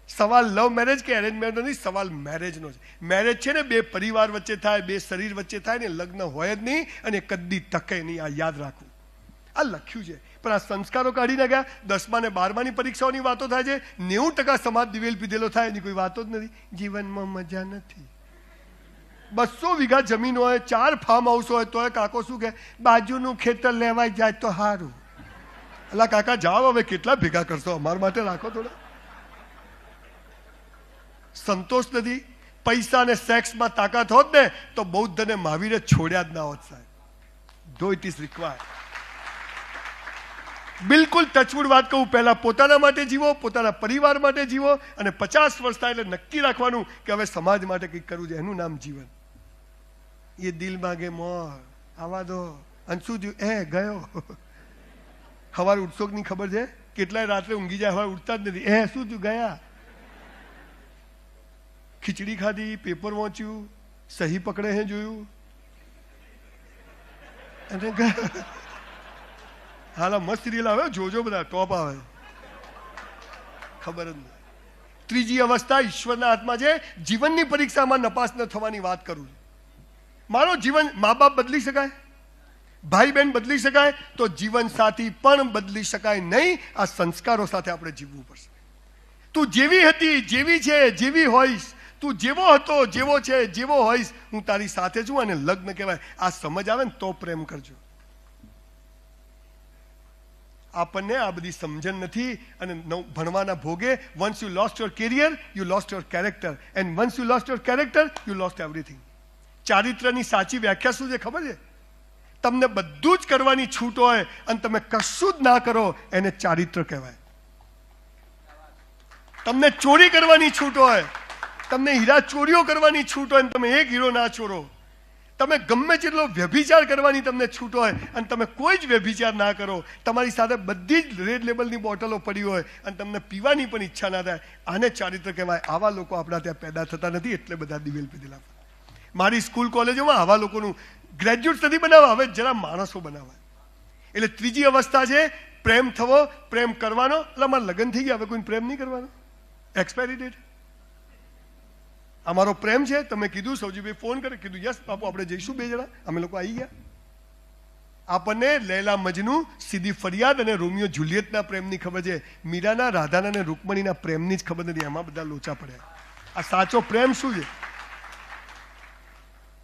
સવાલ લવ મેરેજ કે એરેન્જ મેરેજ નથી, સવાલ મેરેજનો છે. મેરેજ છે ને બે પરિવાર વચ્ચે થાય, બે શરીર વચ્ચે થાય ને, લગ્ન હોય જ નહીં અને કદી ટકે નહીં. આ યાદ રાખવું. આ લખ્યું છે. પણ આ સંસ્કારો કાઢી નાખ્યા. 10મા ને 12માની પરીક્ષાઓની વાતો થાય છે. 90% સમાજ દિવેલ પીધેલો થાય એની કોઈ વાતો જ નથી. જીવનમાં મજા નથી. 200 વીઘા જમીન હોય, 4 ફાર્મ હાઉસ હોય, તોય કાકો શું કે બાજુનું ખેતર લેવાય જાય તો સારું. એટલે કાકા જાઓ હવે, કેટલા ભેગા કરશો? અમારા માટે રાખો થોડા. સંતોષ નથી. પૈસા અને સેક્સમાં તાકાત હોત ને તો બૌદ્ધ અને મહાવીરે છોડ્યા જ ના હોત સાહેબ. ધો ઇટ ઇઝ રિક્વાયર્ડ. બિલકુલ ટચવુડ વાત કહું, પહેલા પોતાના માટે જીવો, પોતાના પરિવાર માટે જીવો, અને 50 વર્ષ થાય એટલે નક્કી રાખવાનું કે હવે સમાજ માટે કંઈક કરવું છે. એનું નામ જીવન. એ દિલ માગે મોર, આવા દો. અને શું થયું? ગયો. સવારે ઉઠશો નહીં ખબર છે? કેટલાય રાત્રે ઊંઘી જાય, સવારે ઉઠતા જ નથી. શું થયું? ગયા. ખીચડી ખાધી, પેપર વાંચ્યું, સહી પકડે હે જોયું, અને ગયા. હાલા મસ્ત સિરિયલ આવે, જોજો બધા, ટોપ આવે. ખબર જ નહીં. ત્રીજી અવસ્થા ઈશ્વરના હાથમાં છે. જીવનની પરીક્ષામાં નપાસ ન થવાની વાત કરું. મારો જીવન, મા બાપ બદલી શકાય, ભાઈ બહેન બદલી શકાય, તો જીવન સાથી પણ બદલી શકાય નહીં. આ સંસ્કારો સાથે આપણે જીવવું પડશે. તું જેવી હતી, જેવી છે, જેવી હોઈશ, તું જેવો હતો, જેવો છે, જેવો હોઈશ, હું તારી સાથે છું. અને લગ્ન કહેવાય. આ સમજ આવે ને તો પ્રેમ કરજો. આપણને આ બધી સમજણ નથી. અને ભણવાના ભોગે once you lost your career, you lost your character, and once you lost your character, you lost everything. ચારિત્રની સાચી વ્યાખ્યા શું છે ખબર છે? તમને બધું જ કરવાની છૂટ હોય અને તમે કશું જ ના કરો, એને ચારિત્ર કહેવાય. તમને ચોરી કરવાની છૂટ હોય, તમને હીરા ચોરીઓ કરવાની છૂટ હોય અને તમે એક હીરો ના ચોરો, તમે ગમે તેટલો વ્યભિચાર કરવાની તમને છૂટ હોય અને તમે કોઈ જ વ્યભિચાર ના કરો, તમારી સાથે બધી જ રેડ લેબલની બોટલો પડી હોય અને તમને પીવાની પણ ઈચ્છા ના થાય, આને ચારિત્ર કહેવાય. આવા લોકો આપણા ત્યાં પેદા થતા નથી, એટલે બધા દિવેલ પીધેલા. મારી સ્કૂલ કોલેજોમાં આવા લોકોનું ગ્રેજ્યુએટ નથી બનાવવા, હવે જરા માણસો બનાવવા. એટલે ત્રીજી અવસ્થા છે પ્રેમ થવો, પ્રેમ કરવાનો. એટલે અમારા લગ્ન થઈ ગયા, હવે કોઈ પ્રેમ નહીં કરવાનો, એક્સપાયરી ડેટ. અમારો પ્રેમ છે, તમે કીધું, સૌજીભાઈ ફોન કરે, કીધું યસ બાપુ આપણે જઈશું 2 જણા, અમે લોકો આવી ગયા. આપણને લૈલા મજનુ, સીધી ફરિયાદ અને રોમિયો જુલિયટના પ્રેમની ખબર છે, મીરાના, રાધાના અને રૂકમણીના પ્રેમની જ ખબર નથી. એમાં બધા લોચા પડ્યા. આ સાચો પ્રેમ શું છે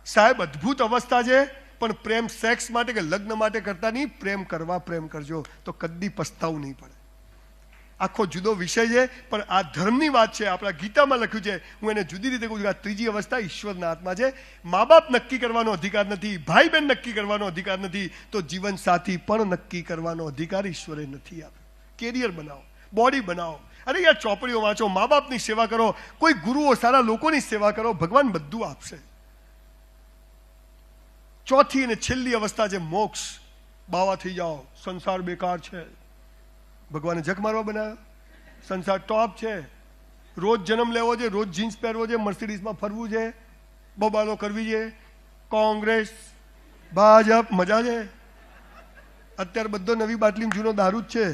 સાહેબ? અદ્ભુત અવસ્થા છે, પણ પ્રેમ સેક્સ માટે કે લગ્ન માટે કરતા નહીં, પ્રેમ કરવા પ્રેમ કરજો તો કદી પસ્તાવું નહીં પડે. આખો જુદો વિષય છે, પણ આ ધર્મની વાત છે, આપણા ગીતામાં લખ્યું છે. હું એને જુદી રીતે કહું છું. આ ત્રીજી અવસ્થા ઈશ્વરના હાથમાં છે. મા બાપ નક્કી કરવાનો અધિકાર નથી, ભાઈ બહેન નક્કી કરવાનો અધિકાર નથી, તો જીવન સાથી પણ નક્કી કરવાનો અધિકાર ઈશ્વરે નથી આપ્યો. કેરિયર બનાવો, બોડી બનાવો. અરે યાર, ચોપડીઓ વાંચો, મા બાપની સેવા કરો, કોઈ ગુરુઓ સારા લોકોની સેવા કરો, ભગવાન બધું આપશે. ચોથી અને છેલ્લી અવસ્થા છે મોક્ષ. બાવા થઈ જાઓ, સંસાર બેકાર છે, ભગવાને જખ મારવા બનાવ્યો, સંસાર ટોપ છે, રોજ જન્મ લેવો છે, રોજ જીન્સ પહેરવો છે, મર્સિડીઝમાં ફરવું છે, બબાલો કરવી છે, કોંગ્રેસ ભાજપ મજા છે. અત્યારે બધો નવી બાટલીમાં જૂનો દારૂ જ છે.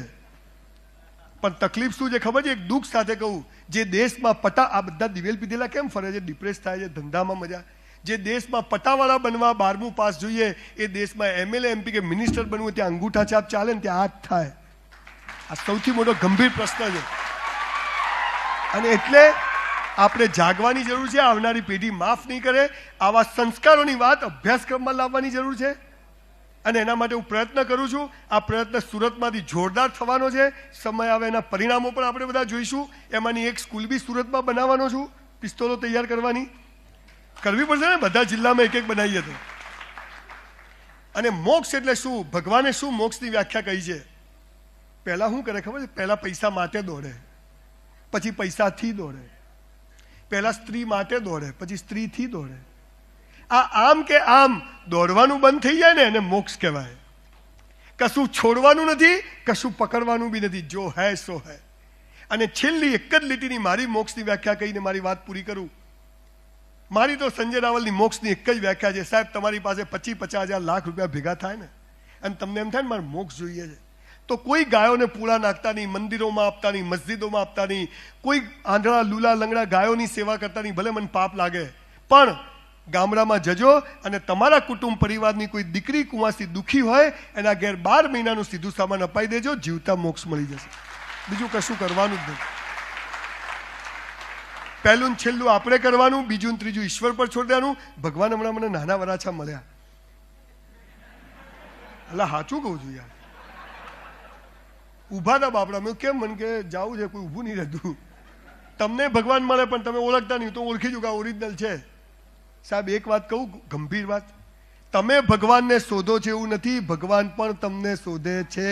પણ તકલીફ શું છે ખબર છે? એક દુઃખ સાથે કહું, જે દેશમાં આ બધા દિવેલ પીધેલા કેમ ફરે છે? ડિપ્રેસ થાય છે, ધંધામાં મજા. જે દેશમાં પટાવાળા બનવા 12મું પાસ જોઈએ, એ દેશમાં MLA MP કે મિનિસ્ટર બનવું ત્યાં અંગૂઠા છાપ ચાલે ને ત્યાં આ જ થાય. આ સૌથી મોટો ગંભીર પ્રશ્ન છે. અને એટલે આપણે જાગવાની જરૂર છે. આવનારી પેઢી માફ નહીં કરે. આવા સંસ્કારોની વાત અભ્યાસક્રમમાં લાવવાની જરૂર છે, અને એના માટે હું પ્રયત્ન કરું છું. આ પ્રયત્ન સુરતમાંથી જોરદાર થવાનો છે. સમય આવે એના પરિણામો પણ આપણે બધા જોઈશું. એમાંની એક સ્કૂલ બી સુરતમાં બનાવવાનો છું. પિસ્તોલો તૈયાર કરવી પડશે ને, બધા જિલ્લામાં એક બનાવીએ તો. અને મોક્ષ એટલે શું? ભગવાને શું મોક્ષની વ્યાખ્યા કહી છે? પહેલા શું કરે ખબર છે? પહેલા પૈસા માટે દોડે, પછી પૈસાથી દોડે. પહેલા સ્ત્રી માટે દોડે, પછી સ્ત્રીથી દોડે. આ આમ કે આમ દોડવાનું બંધ થઈ જાય ને, એને મોક્ષ કહેવાય. કશું છોડવાનું નથી, કશું પકડવાનું બી નથી. જો હૈ સો હૈ. અને છેલ્લી એક જ લીટીની મારી મોક્ષની વ્યાખ્યા કહીને મારી વાત પૂરી કરું. મારી તો સંજય રાવલની મોક્ષની એક જ વ્યાખ્યા છે. સાહેબ, તમારી પાસે 25-50 લાખ રૂપિયા ભેગા થાય ને, અને તમને એમ થાય ને મારે મોક્ષ જોઈએ છે, તો કોઈ ગાયોને પૂળા નાખતા નહીં, મંદિરોમાં આપતા નહીં, મસ્જિદોમાં આપતા નહીં, કોઈ આંધળા લૂલા લંગડા ગાયોની સેવા કરતા નહીં. ભલે મને પાપ લાગે, પણ ગામડામાં જજો અને તમારા કુટુંબ પરિવારની કોઈ દીકરી કુંવાસી દુઃખી હોય, એના ઘેર 12 મહિનાનું સીધું સામાન અપાઈ દેજો, જીવતા મોક્ષ મળી જશે. બીજું કશું કરવાનું જ નથી. પહેલું છેલ્લું આપણે કરવાનું, બીજું ત્રીજું ઈશ્વર પર છોડી દેવાનું. ભગવાન હમણાં મને નાના વરાછા મળ્યા. એટલે સાચું કહું છું યાર, ઊભા હતા બાપડા. મેં કેમ? મને કે જાવું છે, કોઈ ઊભું નહીં રહેતું. તમને ભગવાન મળે પણ તમે ઓળખતા નહીં, તો ઓળખી જુ કે આ ઓરિજિનલ છે. સાહેબ, એક વાત કહું, ગંભીર વાત. તમે ભગવાનને શોધો છો એવું નથી, ભગવાન પણ તમને શોધે છે.